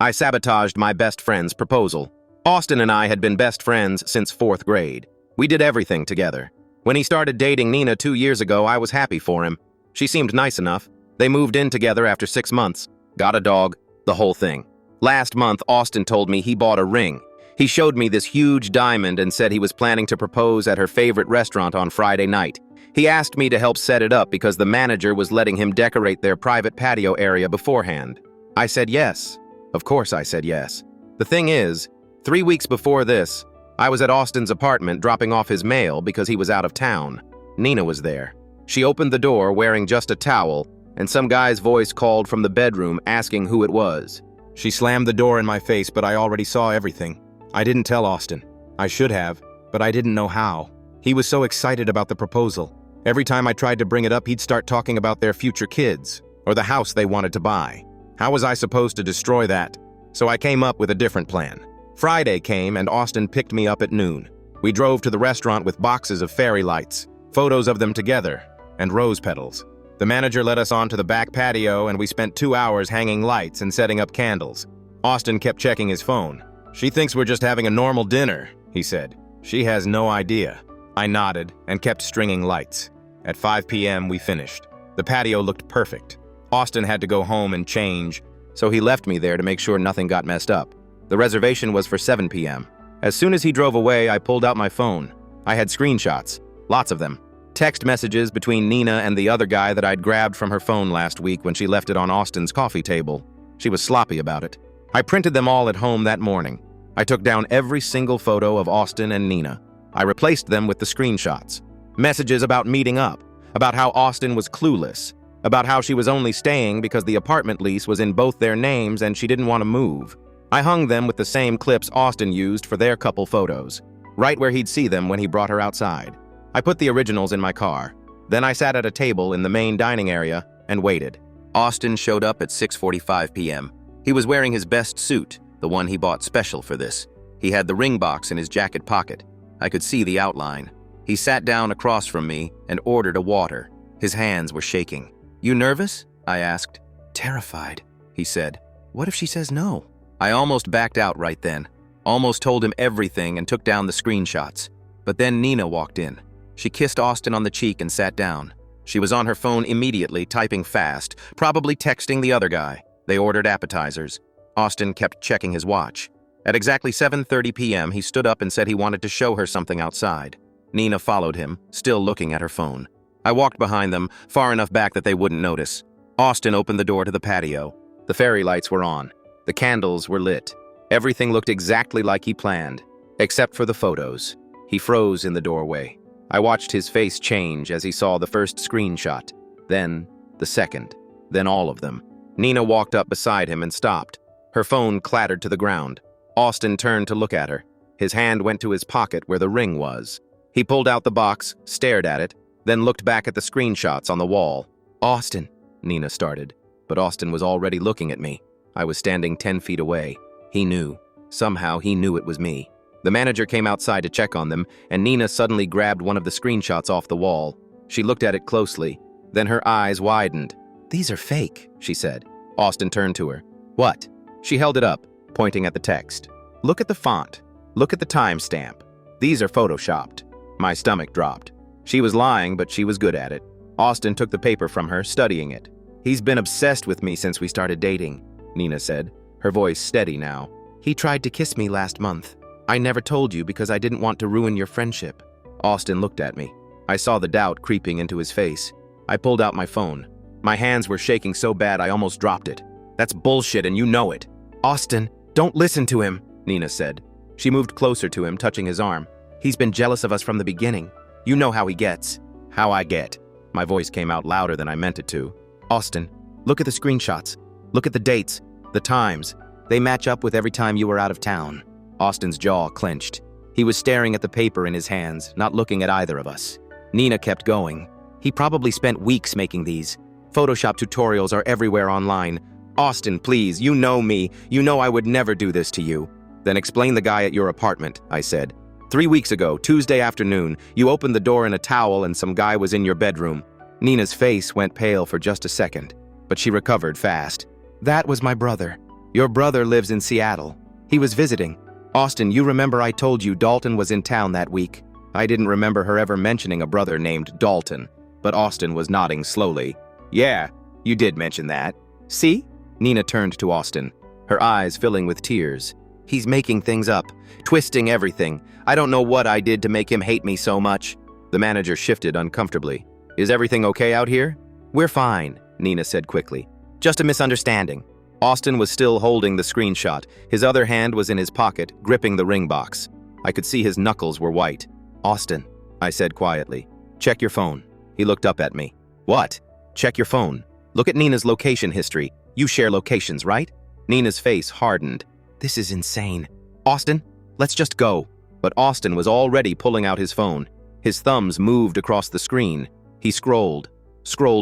I sabotaged my best friend's proposal. Austin and I had been best friends since 4th grade. We did everything together. When he started dating Nina 2 years ago, I was happy for him. She seemed nice enough. They moved in together after 6 months, got a dog, the whole thing. Last month, Austin told me he bought a ring. He showed me this huge diamond and said he was planning to propose at her favorite restaurant on Friday night. He asked me to help set it up because the manager was letting him decorate their private patio area beforehand. I said yes. Of course I said yes. The thing is, 3 weeks before this, I was at Austin's apartment dropping off his mail because he was out of town. Nina was there. She opened the door wearing just a towel, and some guy's voice called from the bedroom asking who it was. She slammed the door in my face, but I already saw everything. I didn't tell Austin. I should have, but I didn't know how. He was so excited about the proposal. Every time I tried to bring it up, he'd start talking about their future kids, or the house they wanted to buy. How was I supposed to destroy that? So I came up with a different plan. Friday came and Austin picked me up at noon. We drove to the restaurant with boxes of fairy lights, photos of them together, and rose petals. The manager led us onto the back patio and we spent 2 hours hanging lights and setting up candles. Austin kept checking his phone. "She thinks we're just having a normal dinner," he said. "She has no idea." I nodded and kept stringing lights. At 5 p.m. we finished. The patio looked perfect. Austin had to go home and change, so he left me there to make sure nothing got messed up. The reservation was for 7 p.m. As soon as he drove away, I pulled out my phone. I had screenshots, lots of them. Text messages between Nina and the other guy that I'd grabbed from her phone last week when she left it on Austin's coffee table. She was sloppy about it. I printed them all at home that morning. I took down every single photo of Austin and Nina. I replaced them with the screenshots. Messages about meeting up, about how Austin was clueless, about how she was only staying because the apartment lease was in both their names and she didn't want to move. I hung them with the same clips Austin used for their couple photos, right where he'd see them when he brought her outside. I put the originals in my car. Then I sat at a table in the main dining area and waited. Austin showed up at 6:45 p.m. He was wearing his best suit, the one he bought special for this. He had the ring box in his jacket pocket. I could see the outline. He sat down across from me and ordered a water. His hands were shaking. "You nervous?" I asked. "Terrified," he said. "What if she says no?" I almost backed out right then. Almost told him everything and took down the screenshots. But then Nina walked in. She kissed Austin on the cheek and sat down. She was on her phone immediately, typing fast, probably texting the other guy. They ordered appetizers. Austin kept checking his watch. At exactly 7:30 p.m., he stood up and said he wanted to show her something outside. Nina followed him, still looking at her phone. I walked behind them, far enough back that they wouldn't notice. Austin opened the door to the patio. The fairy lights were on. The candles were lit. Everything looked exactly like he planned, except for the photos. He froze in the doorway. I watched his face change as he saw the first screenshot, then the second, then all of them. Nina walked up beside him and stopped. Her phone clattered to the ground. Austin turned to look at her. His hand went to his pocket where the ring was. He pulled out the box, stared at it, then looked back at the screenshots on the wall. "Austin," Nina started, but Austin was already looking at me. I was standing 10 feet away. He knew. Somehow he knew it was me. The manager came outside to check on them, and Nina suddenly grabbed one of the screenshots off the wall. She looked at it closely. Then her eyes widened. "These are fake," she said. Austin turned to her. "What?" She held it up, pointing at the text. "Look at the font. Look at the timestamp. These are photoshopped." My stomach dropped. She was lying, but she was good at it. Austin took the paper from her, studying it. "He's been obsessed with me since we started dating," Nina said, her voice steady now. "He tried to kiss me last month. I never told you because I didn't want to ruin your friendship." Austin looked at me. I saw the doubt creeping into his face. I pulled out my phone. My hands were shaking so bad I almost dropped it. "That's bullshit and you know it." "Austin, don't listen to him," Nina said. She moved closer to him, touching his arm. "He's been jealous of us from the beginning. You know how he gets." "How I get?" My voice came out louder than I meant it to. "Austin, look at the screenshots. Look at the dates, the times. They match up with every time you were out of town." Austin's jaw clenched. He was staring at the paper in his hands, not looking at either of us. Nina kept going. "He probably spent weeks making these. Photoshop tutorials are everywhere online. Austin, please, you know me. You know I would never do this to you." "Then explain the guy at your apartment," I said. 3 weeks ago, Tuesday afternoon, you opened the door in a towel and some guy was in your bedroom." Nina's face went pale for just a second, but she recovered fast. "That was my brother. Your brother lives in Seattle. He was visiting. Austin, you remember I told you Dalton was in town that week? I didn't remember her ever mentioning a brother named Dalton, but Austin was nodding slowly. Yeah, you did mention that. See? Nina turned to Austin, her eyes filling with tears. He's making things up, twisting everything. I don't know what I did to make him hate me so much. The manager shifted uncomfortably. Is everything okay out here? We're fine, Nina said quickly. Just a misunderstanding. Austin was still holding the screenshot. His other hand was in his pocket, gripping the ring box. I could see his knuckles were white. Austin, I said quietly. Check your phone. He looked up at me. What? Check your phone. Look at Nina's location history. You share locations, right? Nina's face hardened. This is insane. Austin, let's just go. But Austin was already pulling out his phone. His thumbs moved across the screen. He scrolled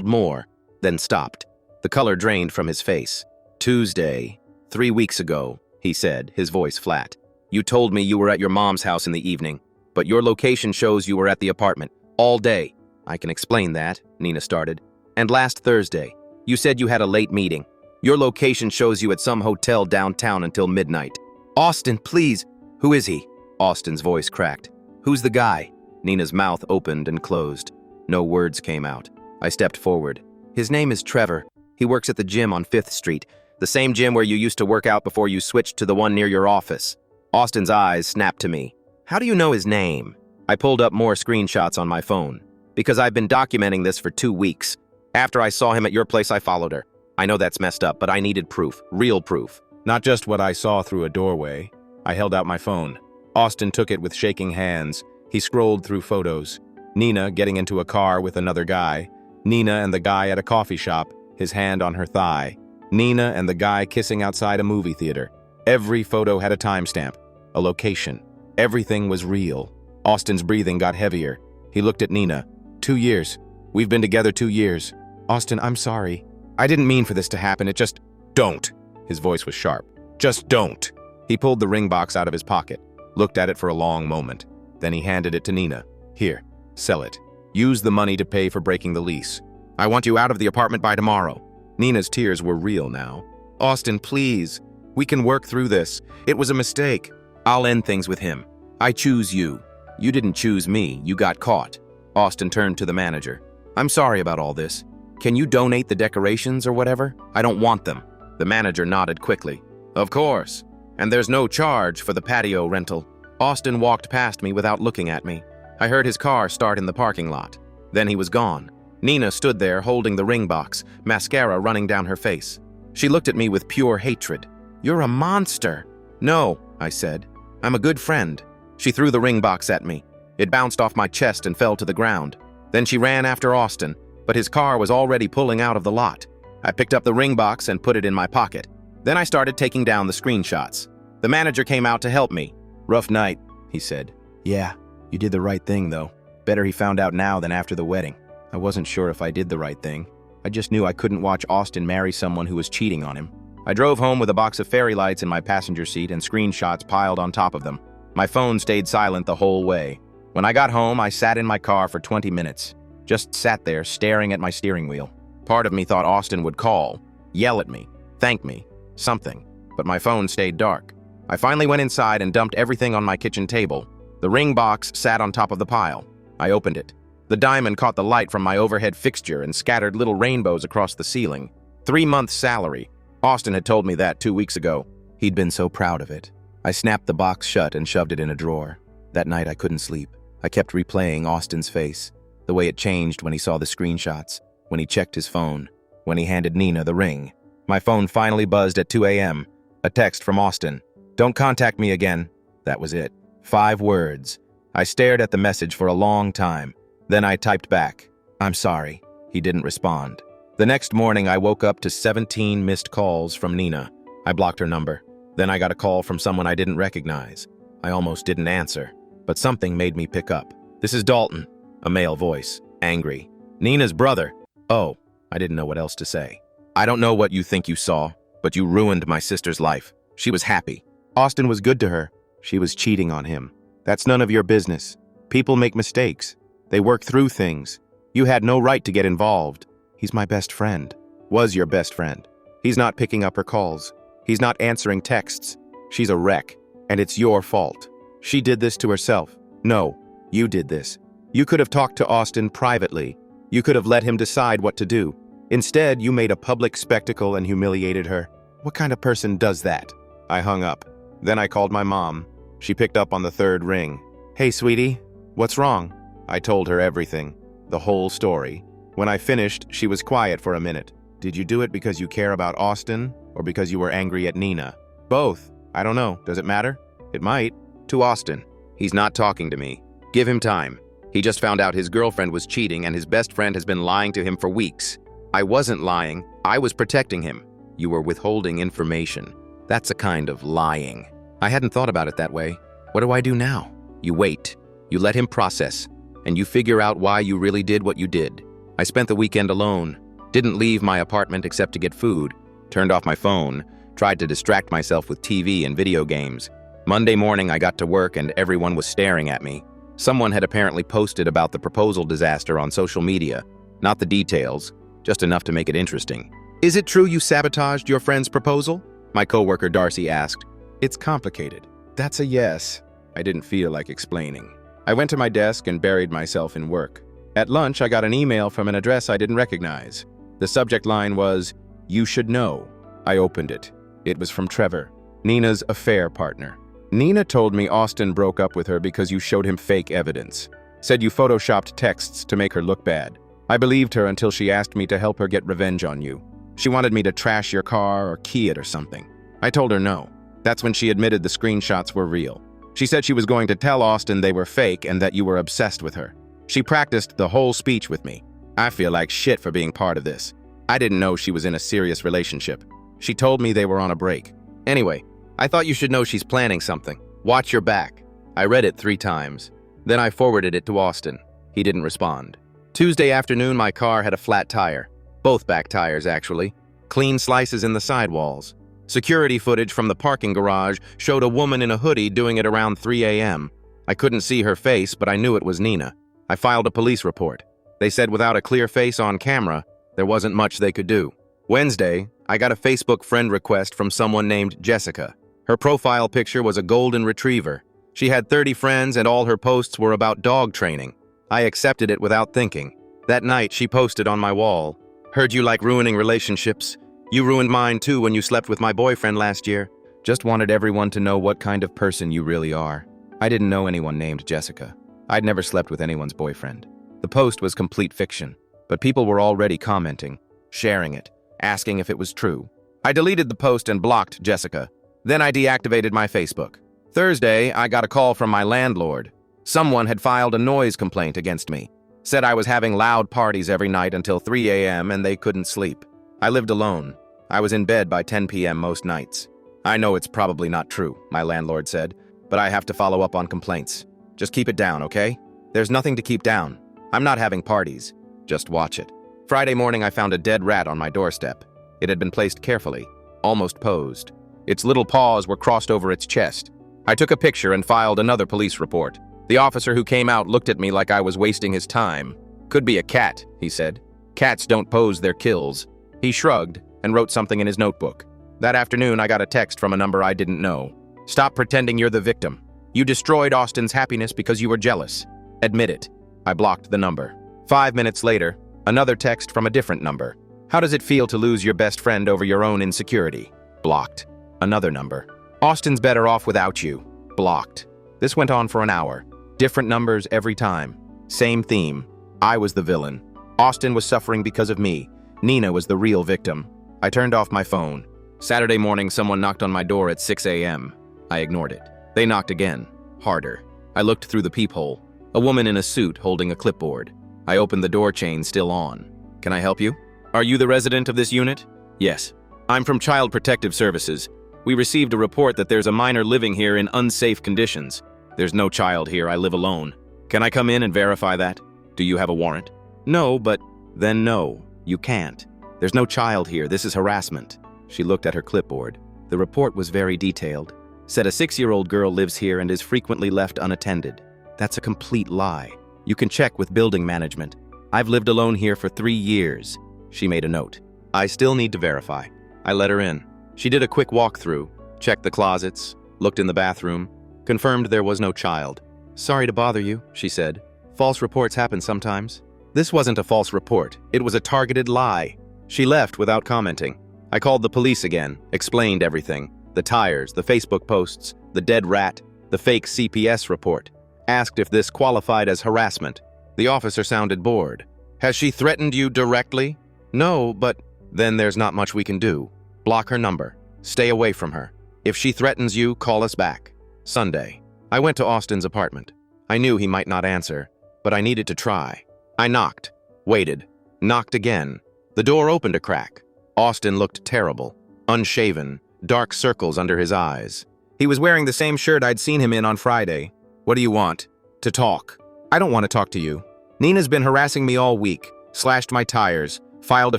more, then stopped. The color drained from his face. Tuesday, 3 weeks ago, he said, his voice flat. You told me you were at your mom's house in the evening, but your location shows you were at the apartment all day. I can explain that, Nina started. And last Thursday, you said you had a late meeting. Your location shows you at some hotel downtown until midnight. Austin, please. Who is he? Austin's voice cracked. Who's the guy? Nina's mouth opened and closed. No words came out. I stepped forward. His name is Trevor. He works at the gym on 5th Street, the same gym where you used to work out before you switched to the one near your office. Austin's eyes snapped to me. How do you know his name? I pulled up more screenshots on my phone. Because I've been documenting this for 2 weeks. After I saw him at your place, I followed her. I know that's messed up, but I needed proof, real proof. Not just what I saw through a doorway. I held out my phone. Austin took it with shaking hands. He scrolled through photos. Nina getting into a car with another guy. Nina and the guy at a coffee shop, his hand on her thigh. Nina and the guy kissing outside a movie theater. Every photo had a timestamp, a location. Everything was real. Austin's breathing got heavier. He looked at Nina. 2 years. We've been together 2 years. Austin, I'm sorry. I didn't mean for this to happen. It just... Don't. His voice was sharp. Just don't. He pulled the ring box out of his pocket, looked at it for a long moment. Then he handed it to Nina. Here, sell it. Use the money to pay for breaking the lease. I want you out of the apartment by tomorrow. Nina's tears were real now. Austin, please. We can work through this. It was a mistake. I'll end things with him. I choose you. You didn't choose me. You got caught. Austin turned to the manager. I'm sorry about all this. Can you donate the decorations or whatever? I don't want them. The manager nodded quickly. Of course. And there's no charge for the patio rental. Austin walked past me without looking at me. I heard his car start in the parking lot. Then he was gone. Nina stood there holding the ring box, mascara running down her face. She looked at me with pure hatred. You're a monster. No, I said. I'm a good friend. She threw the ring box at me. It bounced off my chest and fell to the ground. Then she ran after Austin, but his car was already pulling out of the lot. I picked up the ring box and put it in my pocket. Then I started taking down the screenshots. The manager came out to help me. Rough night, he said. Yeah, you did the right thing, though. Better he found out now than after the wedding. I wasn't sure if I did the right thing. I just knew I couldn't watch Austin marry someone who was cheating on him. I drove home with a box of fairy lights in my passenger seat and screenshots piled on top of them. My phone stayed silent the whole way. When I got home, I sat in my car for 20 minutes. Just sat there, staring at my steering wheel. Part of me thought Austin would call, yell at me, thank me, something. But my phone stayed dark. I finally went inside and dumped everything on my kitchen table. The ring box sat on top of the pile. I opened it. The diamond caught the light from my overhead fixture and scattered little rainbows across the ceiling. 3 months' salary. Austin had told me that 2 weeks ago. He'd been so proud of it. I snapped the box shut and shoved it in a drawer. That night I couldn't sleep. I kept replaying Austin's face, the way it changed when he saw the screenshots, when he checked his phone, when he handed Nina the ring. My phone finally buzzed at 2 a.m. A text from Austin. Don't contact me again. That was it. 5 words. I stared at the message for a long time. Then I typed back, I'm sorry. He didn't respond. The next morning, I woke up to 17 missed calls from Nina. I blocked her number. Then I got a call from someone I didn't recognize. I almost didn't answer, but something made me pick up. This is Dalton, a male voice, angry. Nina's brother. Oh, I didn't know what else to say. I don't know what you think you saw, but you ruined my sister's life. She was happy. Austin was good to her. She was cheating on him. That's none of your business. People make mistakes. They work through things. You had no right to get involved. He's my best friend. Was your best friend. He's not picking up her calls. He's not answering texts. She's a wreck, and it's your fault. She did this to herself. No, you did this. You could have talked to Austin privately. You could have let him decide what to do. Instead, you made a public spectacle and humiliated her. What kind of person does that? I hung up. Then I called my mom. She picked up on the third ring. Hey, sweetie, what's wrong? I told her everything, the whole story. When I finished, she was quiet for a minute. Did you do it because you care about Austin or because you were angry at Nina? Both. I don't know. Does it matter? It might. To Austin. He's not talking to me. Give him time. He just found out his girlfriend was cheating and his best friend has been lying to him for weeks. I wasn't lying. I was protecting him. You were withholding information. That's a kind of lying. I hadn't thought about it that way. What do I do now? You wait. You let him process. And you figure out why you really did what you did. I spent the weekend alone. Didn't leave my apartment except to get food. Turned off my phone. Tried to distract myself with TV and video games. Monday morning I got to work and everyone was staring at me. Someone had apparently posted about the proposal disaster on social media. Not the details, just enough to make it interesting. Is it true you sabotaged your friend's proposal? My coworker Darcy asked. It's complicated. That's a yes. I didn't feel like explaining. I went to my desk and buried myself in work. At lunch, I got an email from an address I didn't recognize. The subject line was, "You should know." I opened it. It was from Trevor, Nina's affair partner. Nina told me Austin broke up with her because you showed him fake evidence. Said you photoshopped texts to make her look bad. I believed her until she asked me to help her get revenge on you. She wanted me to trash your car or key it or something. I told her no. That's when she admitted the screenshots were real. She said she was going to tell Austin they were fake and that you were obsessed with her. She practiced the whole speech with me. I feel like shit for being part of this. I didn't know she was in a serious relationship. She told me they were on a break. Anyway, I thought you should know she's planning something. Watch your back. I read it 3 times. Then I forwarded it to Austin. He didn't respond. Tuesday afternoon, my car had a flat tire. Both back tires, actually. Clean slices in the sidewalls. Security footage from the parking garage showed a woman in a hoodie doing it around 3 a.m. I couldn't see her face, but I knew it was Nina. I filed a police report. They said without a clear face on camera, there wasn't much they could do. Wednesday, I got a Facebook friend request from someone named Jessica. Her profile picture was a golden retriever. She had 30 friends and all her posts were about dog training. I accepted it without thinking. That night, she posted on my wall, "Heard you like ruining relationships. You ruined mine too when you slept with my boyfriend last year. Just wanted everyone to know what kind of person you really are." I didn't know anyone named Jessica. I'd never slept with anyone's boyfriend. The post was complete fiction, but people were already commenting, sharing it, asking if it was true. I deleted the post and blocked Jessica. Then I deactivated my Facebook. Thursday, I got a call from my landlord. Someone had filed a noise complaint against me. Said I was having loud parties every night until 3 a.m. and they couldn't sleep. I lived alone. I was in bed by 10 p.m. most nights. I know it's probably not true, my landlord said, but I have to follow up on complaints. Just keep it down, okay? There's nothing to keep down. I'm not having parties. Just watch it. Friday morning, I found a dead rat on my doorstep. It had been placed carefully, almost posed. Its little paws were crossed over its chest. I took a picture and filed another police report. The officer who came out looked at me like I was wasting his time. "Could be a cat," he said. "Cats don't pose their kills." He shrugged and wrote something in his notebook. That afternoon, I got a text from a number I didn't know. "Stop pretending you're the victim. You destroyed Austin's happiness because you were jealous. Admit it." I blocked the number. 5 minutes later, another text from a different number. "How does it feel to lose your best friend over your own insecurity?" Blocked. Another number. "Austin's better off without you." Blocked. This went on for an hour. Different numbers every time. Same theme. I was the villain. Austin was suffering because of me. Nina was the real victim. I turned off my phone. Saturday morning, someone knocked on my door at 6 a.m. I ignored it. They knocked again. Harder. I looked through the peephole. A woman in a suit holding a clipboard. I opened the door chain still on. "Can I help you?" "Are you the resident of this unit?" "Yes." "I'm from Child Protective Services. We received a report that there's a minor living here in unsafe conditions." "There's no child here. I live alone." "Can I come in and verify that?" "Do you have a warrant?" "No, but..." "Then no, you can't. There's no child here. This is harassment." She looked at her clipboard. The report was very detailed. Said a 6-year-old girl lives here and is frequently left unattended. That's a complete lie. You can check with building management. I've lived alone here for 3 years. She made a note. "I still need to verify." I let her in. She did a quick walkthrough, checked the closets, looked in the bathroom, confirmed there was no child. "Sorry to bother you," she said. "False reports happen sometimes." This wasn't a false report. It was a targeted lie. She left without commenting. I called the police again, explained everything. The tires, the Facebook posts, the dead rat, the fake CPS report. Asked if this qualified as harassment. The officer sounded bored. "Has she threatened you directly?" "No, but..." "Then there's not much we can do. Block her number. Stay away from her. If she threatens you, call us back." Sunday. I went to Austin's apartment. I knew he might not answer, but I needed to try. I knocked, waited, knocked again. The door opened a crack. Austin looked terrible, unshaven, dark circles under his eyes. He was wearing the same shirt I'd seen him in on Friday. "What do you want?" "To talk." "I don't want to talk to you. Nina's been harassing me all week, slashed my tires, filed a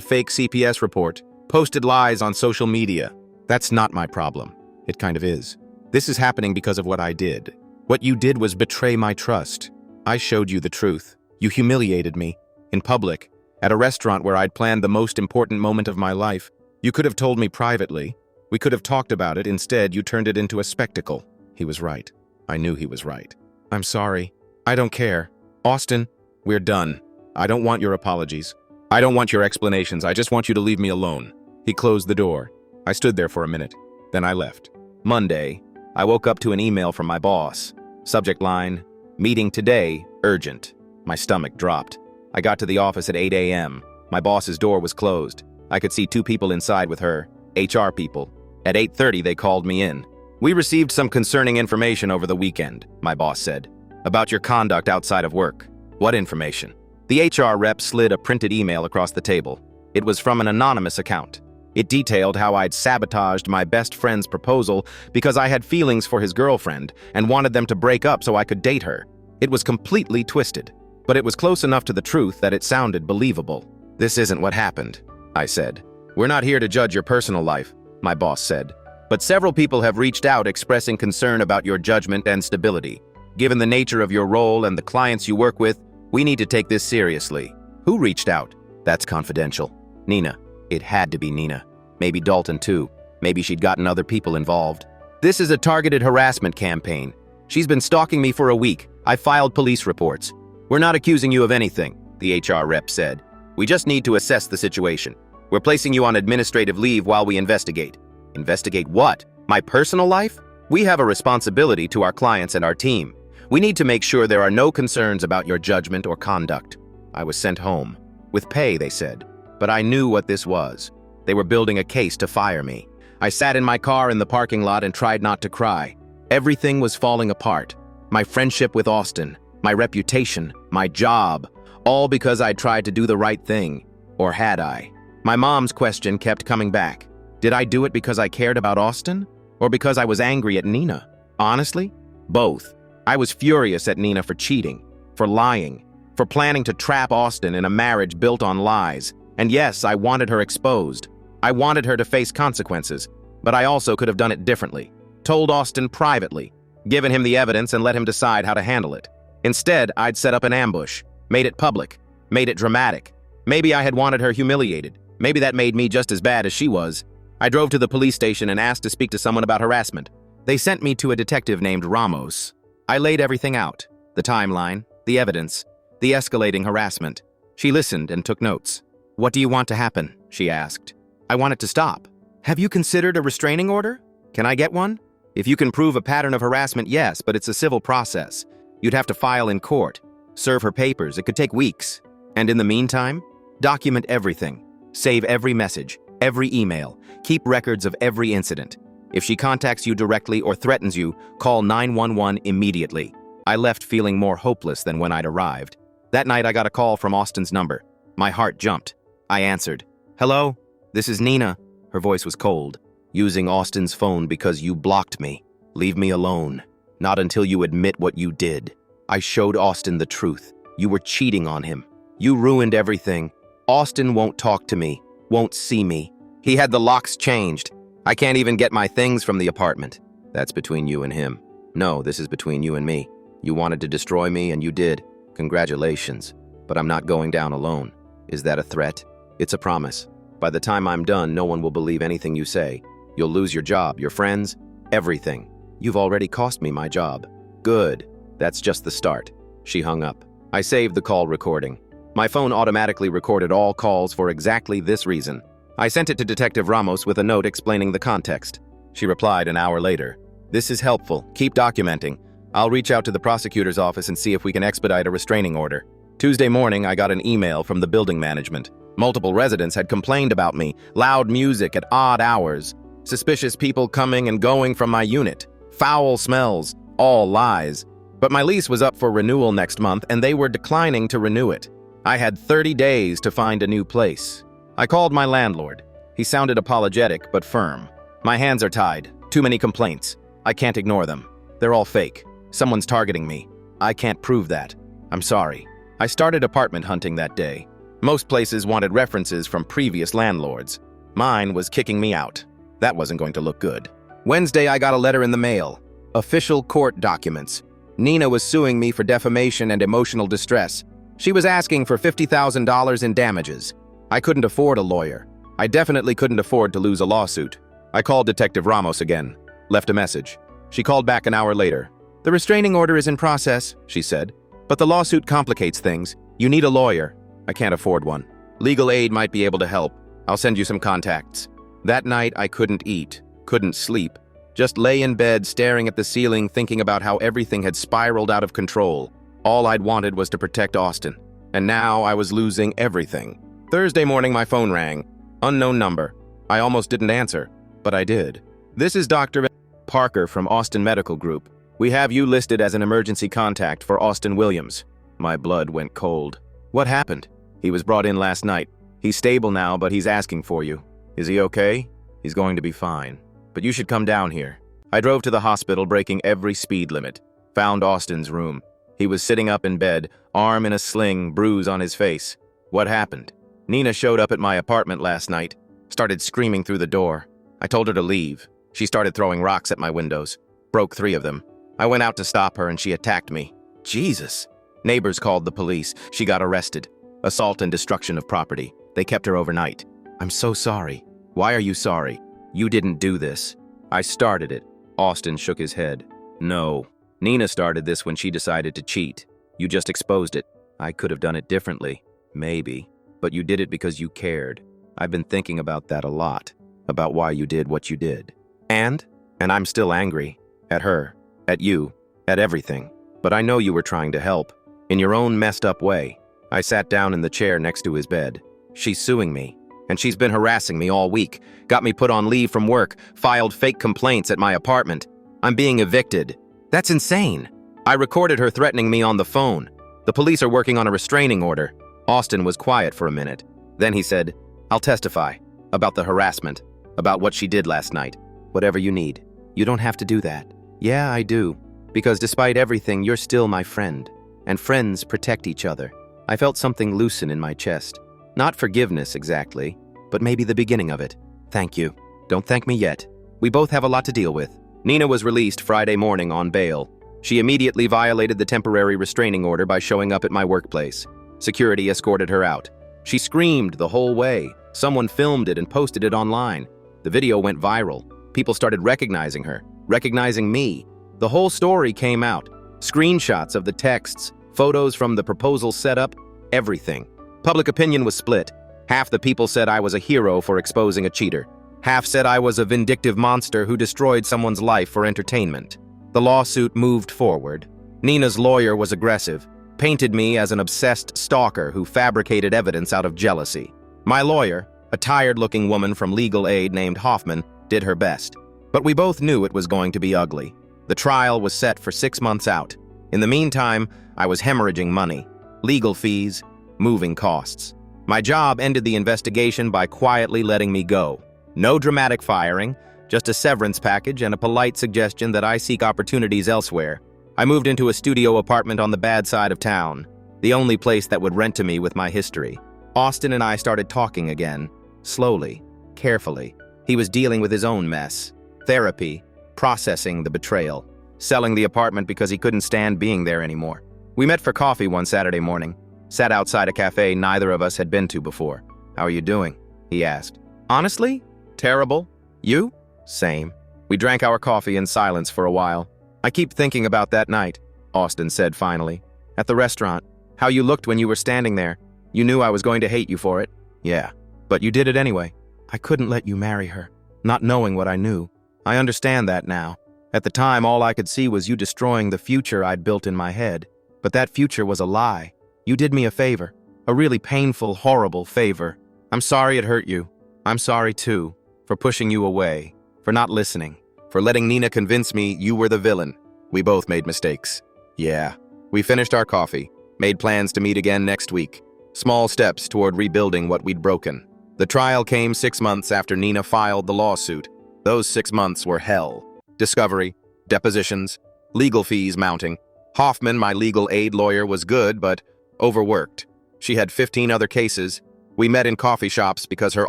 fake CPS report, posted lies on social media. That's not my problem. It kind of is. This is happening because of what I did. What you did was betray my trust. I showed you the truth. You humiliated me. In public, at a restaurant where I'd planned the most important moment of my life. You could have told me privately. We could have talked about it. Instead, you turned it into a spectacle." He was right. I knew he was right. "I'm sorry. I don't care. Austin, we're done. I don't want your apologies. I don't want your explanations. I just want you to leave me alone." He closed the door. I stood there for a minute. Then I left. Monday, I woke up to an email from my boss. Subject line, "Meeting today, urgent." My stomach dropped. I got to the office at 8 a.m. My boss's door was closed. I could see two people inside with her, HR people. At 8:30, they called me in. "We received some concerning information over the weekend," my boss said, "about your conduct outside of work." "What information?" The HR rep slid a printed email across the table. It was from an anonymous account. It detailed how I'd sabotaged my best friend's proposal because I had feelings for his girlfriend and wanted them to break up so I could date her. It was completely twisted, but it was close enough to the truth that it sounded believable. "This isn't what happened," I said. "We're not here to judge your personal life," my boss said. "But several people have reached out expressing concern about your judgment and stability. Given the nature of your role and the clients you work with, we need to take this seriously." "Who reached out?" "That's confidential." "Nina." It had to be Nina. Maybe Dalton too. Maybe she'd gotten other people involved. "This is a targeted harassment campaign. She's been stalking me for a week. I filed police reports." "We're not accusing you of anything," the HR rep said. "We just need to assess the situation. We're placing you on administrative leave while we investigate." "Investigate what? My personal life?" "We have a responsibility to our clients and our team. We need to make sure there are no concerns about your judgment or conduct." I was sent home. With pay, they said. But I knew what this was. They were building a case to fire me. I sat in my car in the parking lot and tried not to cry. Everything was falling apart. My friendship with Austin, my reputation, my job, all because I tried to do the right thing. Or had I? My mom's question kept coming back. Did I do it because I cared about Austin? Or because I was angry at Nina? Honestly, both. I was furious at Nina for cheating, for lying, for planning to trap Austin in a marriage built on lies. And yes, I wanted her exposed. I wanted her to face consequences, but I also could have done it differently. Told Austin privately, given him the evidence and let him decide how to handle it. Instead, I'd set up an ambush, made it public, made it dramatic. Maybe I had wanted her humiliated. Maybe that made me just as bad as she was. I drove to the police station and asked to speak to someone about harassment. They sent me to a detective named Ramos. I laid everything out, the timeline, the evidence, the escalating harassment. She listened and took notes. "What do you want to happen?" she asked. "I want it to stop." "Have you considered a restraining order?" "Can I get one?" "If you can prove a pattern of harassment, yes, but it's a civil process. You'd have to file in court, serve her papers. It could take weeks. And in the meantime, document everything. Save every message, every email. Keep records of every incident. If she contacts you directly or threatens you, call 911 immediately." I left feeling more hopeless than when I'd arrived. That night, I got a call from Austin's number. My heart jumped. I answered. "Hello? This is Nina." Her voice was cold. "Using Austin's phone because you blocked me. Leave me alone. Not until you admit what you did. I showed Austin the truth. You were cheating on him. You ruined everything. Austin won't talk to me, won't see me. He had the locks changed. I can't even get my things from the apartment." "That's between you and him." "No, this is between you and me. You wanted to destroy me and you did. Congratulations. But I'm not going down alone." "Is that a threat?" "It's a promise. By the time I'm done, no one will believe anything you say. You'll lose your job, your friends, everything. You've already cost me my job. Good. That's just the start. She hung up. I saved the call recording. My phone automatically recorded all calls for exactly this reason. I sent it to Detective Ramos with a note explaining the context. She replied an hour later. This is helpful. Keep documenting. I'll reach out to the prosecutor's office and see if we can expedite a restraining order. Tuesday morning, I got an email from the building management. Multiple residents had complained about me, loud music at odd hours, suspicious people coming and going from my unit, foul smells, all lies. But my lease was up for renewal next month and they were declining to renew it. I had 30 days to find a new place. I called my landlord. He sounded apologetic but firm. My hands are tied. Too many complaints. I can't ignore them. They're all fake. Someone's targeting me. I can't prove that. I'm sorry. I started apartment hunting that day. Most places wanted references from previous landlords. Mine was kicking me out. That wasn't going to look good. Wednesday, I got a letter in the mail. Official court documents. Nina was suing me for defamation and emotional distress. She was asking for $50,000 in damages. I couldn't afford a lawyer. I definitely couldn't afford to lose a lawsuit. I called Detective Ramos again. Left a message. She called back an hour later. The restraining order is in process, she said. But the lawsuit complicates things. You need a lawyer. I can't afford one. Legal aid might be able to help. I'll send you some contacts. That night, I couldn't eat, couldn't sleep. Just lay in bed staring at the ceiling thinking about how everything had spiraled out of control. All I'd wanted was to protect Austin. And now I was losing everything. Thursday morning, my phone rang. Unknown number. I almost didn't answer, but I did. This is Dr. Parker from Austin Medical Group. We have you listed as an emergency contact for Austin Williams. My blood went cold. What happened? He was brought in last night. He's stable now, but he's asking for you. Is he okay? He's going to be fine. But you should come down here. I drove to the hospital, breaking every speed limit. Found Austin's room. He was sitting up in bed, arm in a sling, bruise on his face. What happened? Nina showed up at my apartment last night, started screaming through the door. I told her to leave. She started throwing rocks at my windows. Broke 3 of them. I went out to stop her and she attacked me. Jesus. Neighbors called the police. She got arrested. Assault and destruction of property. They kept her overnight. I'm so sorry. Why are you sorry? You didn't do this. I started it. Austin shook his head. No. Nina started this when she decided to cheat. You just exposed it. I could have done it differently. Maybe. But you did it because you cared. I've been thinking about that a lot. About why you did what you did. And I'm still angry. At her. At you. At everything. But I know you were trying to help. In your own messed up way. I sat down in the chair next to his bed. She's suing me. And she's been harassing me all week. Got me put on leave from work. Filed fake complaints at my apartment. I'm being evicted. That's insane. I recorded her threatening me on the phone. The police are working on a restraining order. Austin was quiet for a minute. Then he said, I'll testify. About the harassment. About what she did last night. Whatever you need. You don't have to do that. Yeah, I do. Because despite everything, you're still my friend. And friends protect each other. I felt something loosen in my chest. Not forgiveness exactly, but maybe the beginning of it. Thank you. Don't thank me yet. We both have a lot to deal with. Nina was released Friday morning on bail. She immediately violated the temporary restraining order by showing up at my workplace. Security escorted her out. She screamed the whole way. Someone filmed it and posted it online. The video went viral. People started recognizing her, recognizing me. The whole story came out. Screenshots of the texts, photos from the proposal setup, everything. Public opinion was split. Half the people said I was a hero for exposing a cheater. Half said I was a vindictive monster who destroyed someone's life for entertainment. The lawsuit moved forward. Nina's lawyer was aggressive, painted me as an obsessed stalker who fabricated evidence out of jealousy. My lawyer, a tired-looking woman from legal aid named Hoffman, did her best. But we both knew it was going to be ugly. The trial was set for 6 months out. In the meantime, I was hemorrhaging money, legal fees, moving costs. My job ended the investigation by quietly letting me go. No dramatic firing, just a severance package and a polite suggestion that I seek opportunities elsewhere. I moved into a studio apartment on the bad side of town, the only place that would rent to me with my history. Austin and I started talking again, slowly, carefully. He was dealing with his own mess, therapy, processing the betrayal, selling the apartment because he couldn't stand being there anymore. We met for coffee one Saturday morning, sat outside a cafe neither of us had been to before. How are you doing? He asked. Honestly? Terrible. You? Same. We drank our coffee in silence for a while. I keep thinking about that night, Austin said finally. At the restaurant. How you looked when you were standing there. You knew I was going to hate you for it. Yeah. But you did it anyway. I couldn't let you marry her, not knowing what I knew. I understand that now. At the time, all I could see was you destroying the future I'd built in my head. But that future was a lie. You did me a favor. A really painful, horrible favor. I'm sorry it hurt you. I'm sorry, too, for pushing you away, for not listening, for letting Nina convince me you were the villain. We both made mistakes. Yeah. We finished our coffee, made plans to meet again next week. Small steps toward rebuilding what we'd broken. The trial came 6 months after Nina filed the lawsuit. Those 6 months were hell. Discovery, depositions, legal fees mounting. Hoffman, my legal aid lawyer, was good, but overworked. She had 15 other cases. We met in coffee shops because her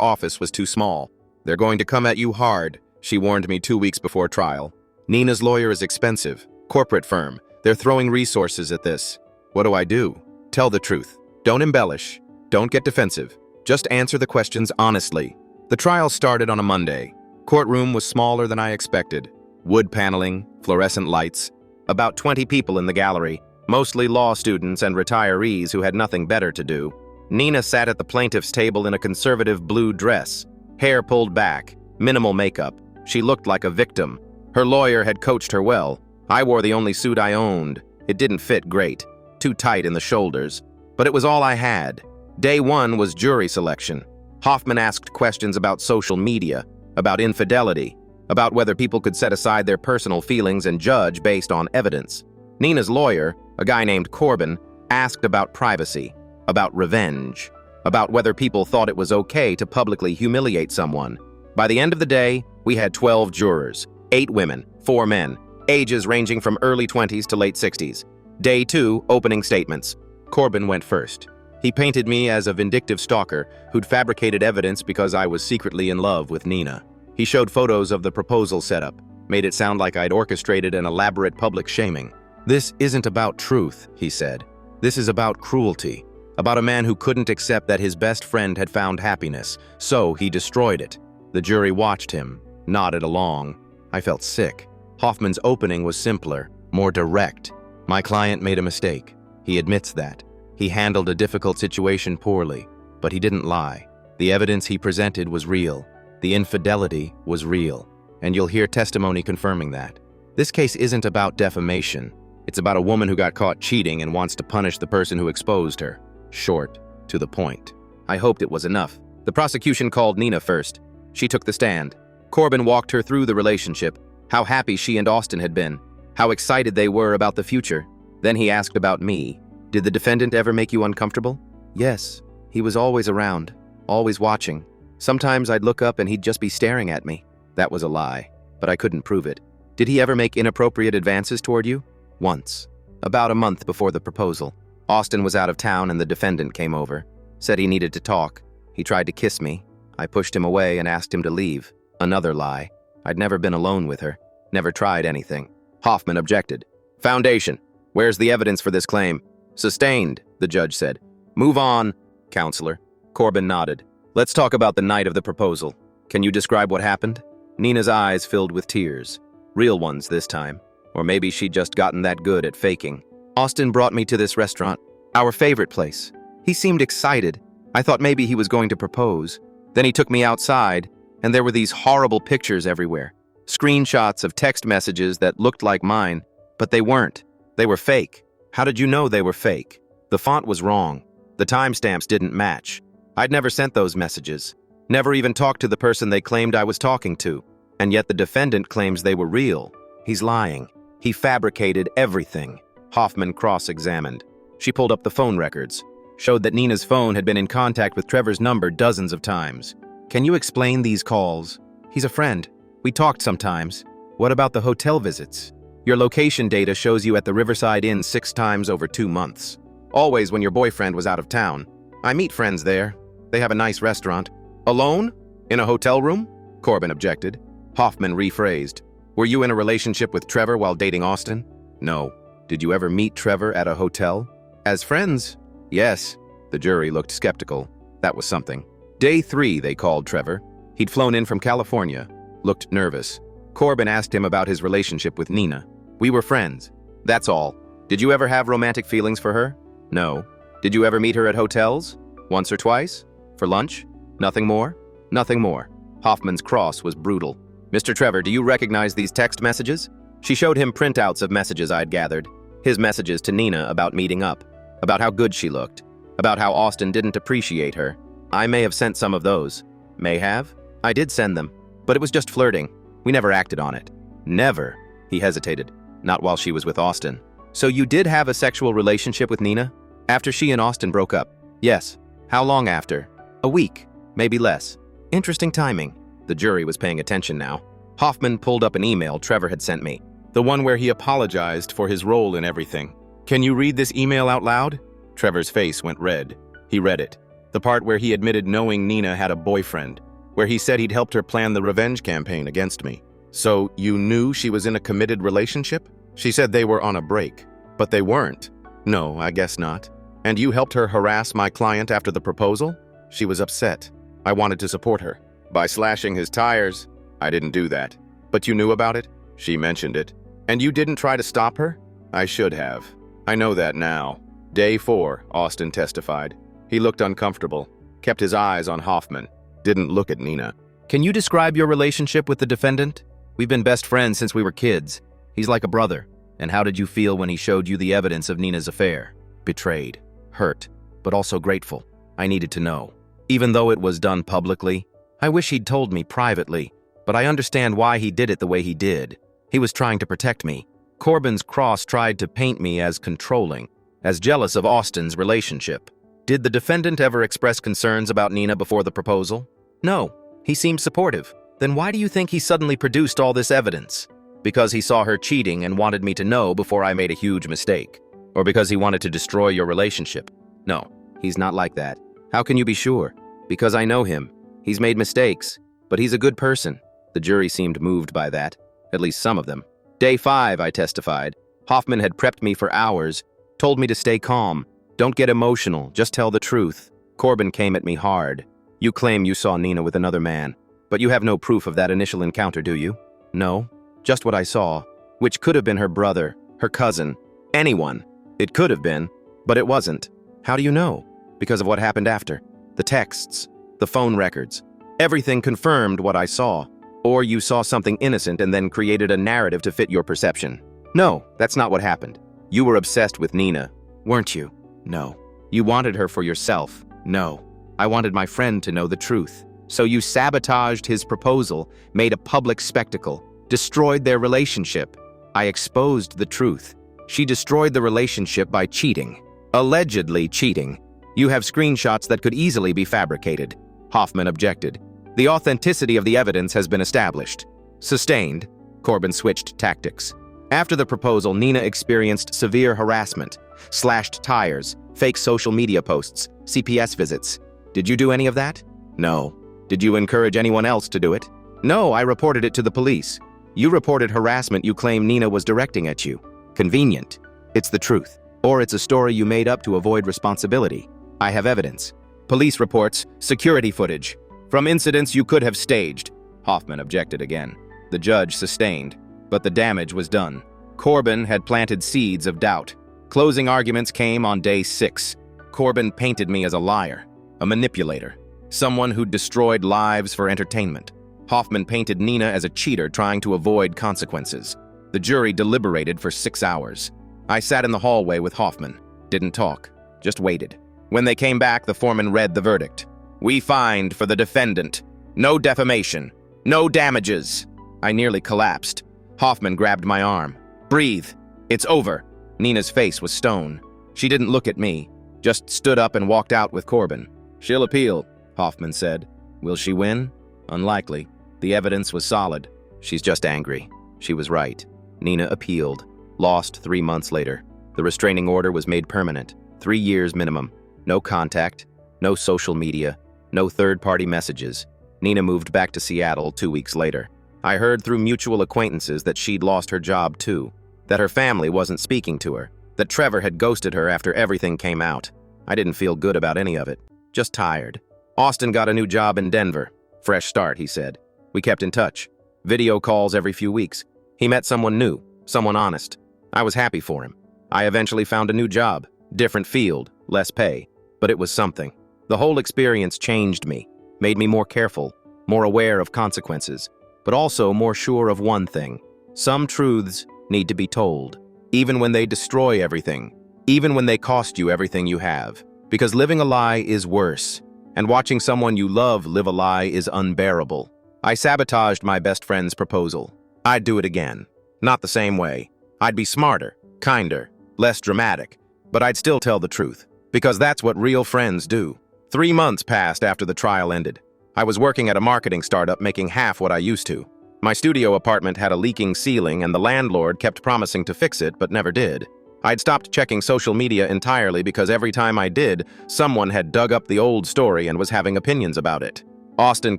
office was too small. They're going to come at you hard, she warned me 2 weeks before trial. Nina's lawyer is expensive. Corporate firm. They're throwing resources at this. What do I do? Tell the truth. Don't embellish. Don't get defensive. Just answer the questions honestly. The trial started on a Monday. Courtroom was smaller than I expected. Wood paneling, fluorescent lights. About 20 people in the gallery, mostly law students and retirees who had nothing better to do. Nina sat at the plaintiff's table in a conservative blue dress, hair pulled back, minimal makeup. She looked like a victim. Her lawyer had coached her well. I wore the only suit I owned. It didn't fit great, too tight in the shoulders. But it was all I had. Day one was jury selection. Hoffman asked questions about social media, about infidelity, about whether people could set aside their personal feelings and judge based on evidence. Nina's lawyer, a guy named Corbin, asked about privacy, about revenge, about whether people thought it was okay to publicly humiliate someone. By the end of the day, we had 12 jurors, 8 women, 4 men, ages ranging from early 20s to late 60s. Day 2, opening statements. Corbin went first. He painted me as a vindictive stalker who'd fabricated evidence because I was secretly in love with Nina. He showed photos of the proposal setup, made it sound like I'd orchestrated an elaborate public shaming. This isn't about truth, he said. This is about cruelty, about a man who couldn't accept that his best friend had found happiness, so he destroyed it. The jury watched him, nodded along. I felt sick. Hoffman's opening was simpler, more direct. My client made a mistake. He admits that. He handled a difficult situation poorly, but he didn't lie. The evidence he presented was real. The infidelity was real, and you'll hear testimony confirming that. This case isn't about defamation. It's about a woman who got caught cheating and wants to punish the person who exposed her. Short, to the point. I hoped it was enough. The prosecution called Nina first. She took the stand. Corbin walked her through the relationship, how happy she and Austin had been, how excited they were about the future. Then he asked about me. Did the defendant ever make you uncomfortable? Yes. He was always around, always watching. Sometimes I'd look up and he'd just be staring at me. That was a lie, but I couldn't prove it. Did he ever make inappropriate advances toward you? Once. About a month before the proposal. Austin was out of town and the defendant came over. Said he needed to talk. He tried to kiss me. I pushed him away and asked him to leave. Another lie. I'd never been alone with her. Never tried anything. Hoffman objected. Foundation. Where's the evidence for this claim? Sustained, the judge said. Move on, counselor. Corbin nodded. Let's talk about the night of the proposal. Can you describe what happened? Nina's eyes filled with tears. Real ones this time. Or maybe she'd just gotten that good at faking. Austin brought me to this restaurant, our favorite place. He seemed excited. I thought maybe he was going to propose. Then he took me outside, and there were these horrible pictures everywhere. Screenshots of text messages that looked like mine, but they weren't. They were fake. How did you know they were fake? The font was wrong. The timestamps didn't match. I'd never sent those messages. Never even talked to the person they claimed I was talking to. And yet the defendant claims they were real. He's lying. He fabricated everything. Hoffman cross-examined. She pulled up the phone records. Showed that Nina's phone had been in contact with Trevor's number dozens of times. Can you explain these calls? He's a friend. We talked sometimes. What about the hotel visits? Your location data shows you at the Riverside Inn 6 times over 2 months. Always when your boyfriend was out of town. I meet friends there. They have a nice restaurant. Alone? In a hotel room? Corbin objected. Hoffman rephrased. Were you in a relationship with Trevor while dating Austin? No. Did you ever meet Trevor at a hotel? As friends? Yes. The jury looked skeptical. That was something. Day 3, they called Trevor. He'd flown in from California. looked nervous. Corbin asked him about his relationship with Nina. We were friends. That's all. Did you ever have romantic feelings for her? No. Did you ever meet her at hotels? Once or twice? For lunch? Nothing more? Nothing more. Hoffman's cross was brutal. Mr. Trevor, do you recognize these text messages? She showed him printouts of messages I'd gathered. His messages to Nina about meeting up, about how good she looked, about how Austin didn't appreciate her. I may have sent some of those. May have? I did send them, but it was just flirting. We never acted on it. Never. He hesitated. Not while she was with Austin. So you did have a sexual relationship with Nina? After she and Austin broke up? Yes. How long after? A week. Maybe less. Interesting timing. The jury was paying attention now. Hoffman pulled up an email Trevor had sent me. The one where he apologized for his role in everything. Can you read this email out loud? Trevor's face went red. He read it. The part where he admitted knowing Nina had a boyfriend, where he said he'd helped her plan the revenge campaign against me. So you knew she was in a committed relationship? She said they were on a break, but they weren't. No, I guess not. And you helped her harass my client after the proposal? She was upset. I wanted to support her. By slashing his tires? I didn't do that. But you knew about it? She mentioned it. And you didn't try to stop her? I should have. I know that now. Day 4, Austin testified. He looked uncomfortable, kept his eyes on Hoffman, didn't look at Nina. Can you describe your relationship with the defendant? We've been best friends since we were kids. He's like a brother. And how did you feel when he showed you the evidence of Nina's affair? Betrayed, hurt, but also grateful. I needed to know. Even though it was done publicly, I wish he'd told me privately, but I understand why he did it the way he did. He was trying to protect me. Corbin's cross tried to paint me as controlling, as jealous of Austin's relationship. Did the defendant ever express concerns about Nina before the proposal? No, he seemed supportive. Then why do you think he suddenly produced all this evidence? Because he saw her cheating and wanted me to know before I made a huge mistake? Or because he wanted to destroy your relationship? No, he's not like that. How can you be sure? Because I know him. He's made mistakes, but he's a good person. The jury seemed moved by that, at least some of them. Day 5, I testified. Hoffman had prepped me for hours, told me to stay calm. Don't get emotional, just tell the truth. Corbin came at me hard. You claim you saw Nina with another man, but you have no proof of that initial encounter, do you? No, just what I saw, which could have been her brother, her cousin, anyone. It could have been, but it wasn't. How do you know? Because of what happened after. The texts, the phone records. Everything confirmed what I saw. Or you saw something innocent and then created a narrative to fit your perception. No, that's not what happened. You were obsessed with Nina, weren't you? No. You wanted her for yourself. No. I wanted my friend to know the truth. So you sabotaged his proposal, made a public spectacle, destroyed their relationship. I exposed the truth. She destroyed the relationship by cheating. Allegedly cheating. You have screenshots that could easily be fabricated. Hoffman objected. The authenticity of the evidence has been established. Sustained. Corbin switched tactics. After the proposal, Nina experienced severe harassment, slashed tires, fake social media posts, CPS visits. Did you do any of that? No. Did you encourage anyone else to do it? No, I reported it to the police. You reported harassment you claim Nina was directing at you. Convenient. It's the truth. Or it's a story you made up to avoid responsibility. I have evidence. Police reports, security footage. From incidents you could have staged. Hoffman objected again. The judge sustained, but the damage was done. Corbin had planted seeds of doubt. Closing arguments came on day 6. Corbin painted me as a liar, a manipulator, someone who destroyed lives for entertainment. Hoffman painted Nina as a cheater trying to avoid consequences. The jury deliberated for 6 hours. I sat in the hallway with Hoffman. Didn't talk, just waited. When they came back, the foreman read the verdict. We find for the defendant. No defamation. No damages. I nearly collapsed. Hoffman grabbed my arm. Breathe. It's over. Nina's face was stone. She didn't look at me, just stood up and walked out with Corbin. She'll appeal, Hoffman said. Will she win? Unlikely. The evidence was solid. She's just angry. She was right. Nina appealed. Lost 3 months later. The restraining order was made permanent. 3 years minimum. No contact. No social media. No third-party messages. Nina moved back to Seattle 2 weeks later. I heard through mutual acquaintances that she'd lost her job too, that her family wasn't speaking to her, that Trevor had ghosted her after everything came out. I didn't feel good about any of it, just tired. Austin got a new job in Denver. Fresh start, he said. We kept in touch. Video calls every few weeks. He met someone new, someone honest. I was happy for him. I eventually found a new job, different field, less pay, but it was something. The whole experience changed me, made me more careful, more aware of consequences, but also more sure of one thing. Some truths need to be told, even when they destroy everything, even when they cost you everything you have. Because living a lie is worse, and watching someone you love live a lie is unbearable. I sabotaged my best friend's proposal. I'd do it again. Not the same way. I'd be smarter, kinder, less dramatic, but I'd still tell the truth, because that's what real friends do. 3 months passed after the trial ended. I was working at a marketing startup making half what I used to. My studio apartment had a leaking ceiling and the landlord kept promising to fix it but never did. I'd stopped checking social media entirely because every time I did, someone had dug up the old story and was having opinions about it. Austin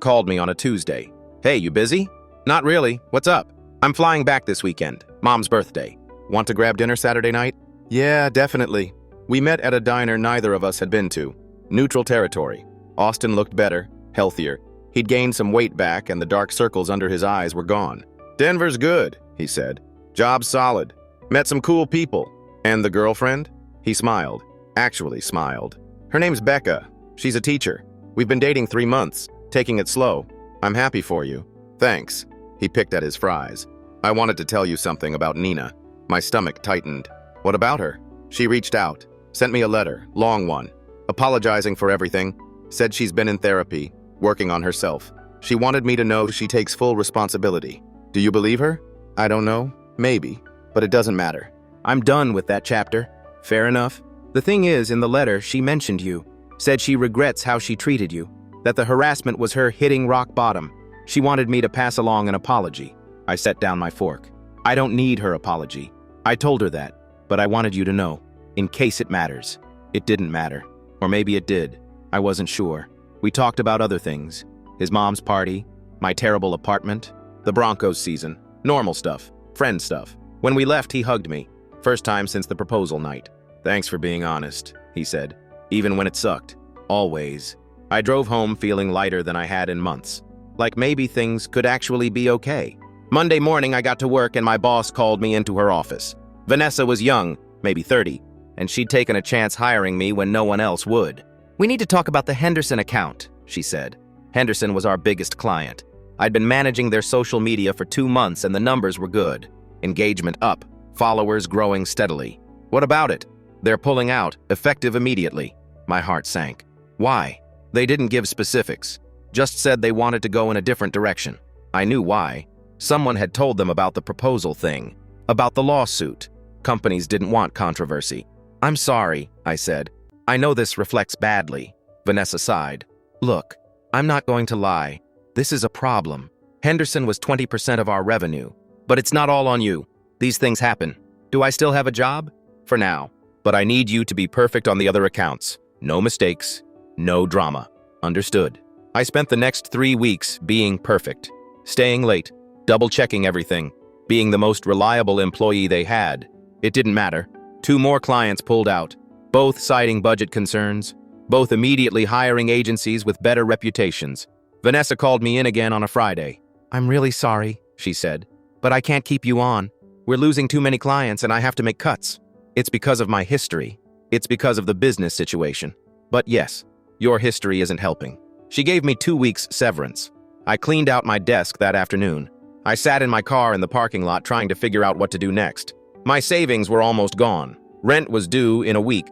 called me on a Tuesday. "Hey, you busy?" "Not really. What's up?" "I'm flying back this weekend. Mom's birthday. Want to grab dinner Saturday night?" "Yeah, definitely." We met at a diner neither of us had been to. Neutral territory. Austin looked better, healthier. He'd gained some weight back and the dark circles under his eyes were gone. "Denver's good," he said. "Job's solid. Met some cool people." "And the girlfriend?" He smiled. Actually smiled. "Her name's Becca. She's a teacher. We've been dating 3 months, taking it slow. I'm happy for you." "Thanks." He picked at his fries. "I wanted to tell you something about Nina." My stomach tightened. "What about her?" "She reached out. Sent me a letter, long one. Apologizing for everything. Said she's been in therapy, working on herself. She wanted me to know she takes full responsibility. Do you believe her?" "I don't know. Maybe. But it doesn't matter. I'm done with that chapter." "Fair enough. The thing is, in the letter, she mentioned you. Said she regrets how she treated you. That the harassment was her hitting rock bottom. She wanted me to pass along an apology." I set down my fork. "I don't need her apology. I told her that, but I wanted you to know, in case it matters." It didn't matter. Or maybe it did. I wasn't sure. We talked about other things. His mom's party, my terrible apartment, the Broncos season, normal stuff, friend stuff. When we left, he hugged me. First time since the proposal night. "Thanks for being honest," he said. "Even when it sucked. Always." I drove home feeling lighter than I had in months. Like maybe things could actually be okay. Monday morning, I got to work and my boss called me into her office. Vanessa was young, maybe 30, and she'd taken a chance hiring me when no one else would. "We need to talk about the Henderson account," she said. Henderson was our biggest client. I'd been managing their social media for 2 months and the numbers were good. Engagement up, followers growing steadily. "What about it?" "They're pulling out, effective immediately." My heart sank. "Why?" They didn't give specifics, just said they wanted to go in a different direction. I knew why. Someone had told them about the proposal thing, about the lawsuit. Companies didn't want controversy. "I'm sorry," I said. "I know this reflects badly." Vanessa sighed. "Look, I'm not going to lie. This is a problem. Henderson was 20% of our revenue. But it's not all on you. These things happen. Do I still have a job? For now. But I need you to be perfect on the other accounts. No mistakes. No drama. Understood?" I spent the next 3 weeks being perfect. Staying late. Double-checking everything. Being the most reliable employee they had. It didn't matter. 2 more clients pulled out. Both citing budget concerns. Both immediately hiring agencies with better reputations. Vanessa called me in again on a Friday. "I'm really sorry," she said. "But I can't keep you on. We're losing too many clients and I have to make cuts. It's because of my history. It's because of the business situation. But yes, your history isn't helping." She gave me 2 weeks severance. I cleaned out my desk that afternoon. I sat in my car in the parking lot trying to figure out what to do next. My savings were almost gone. Rent was due in a week.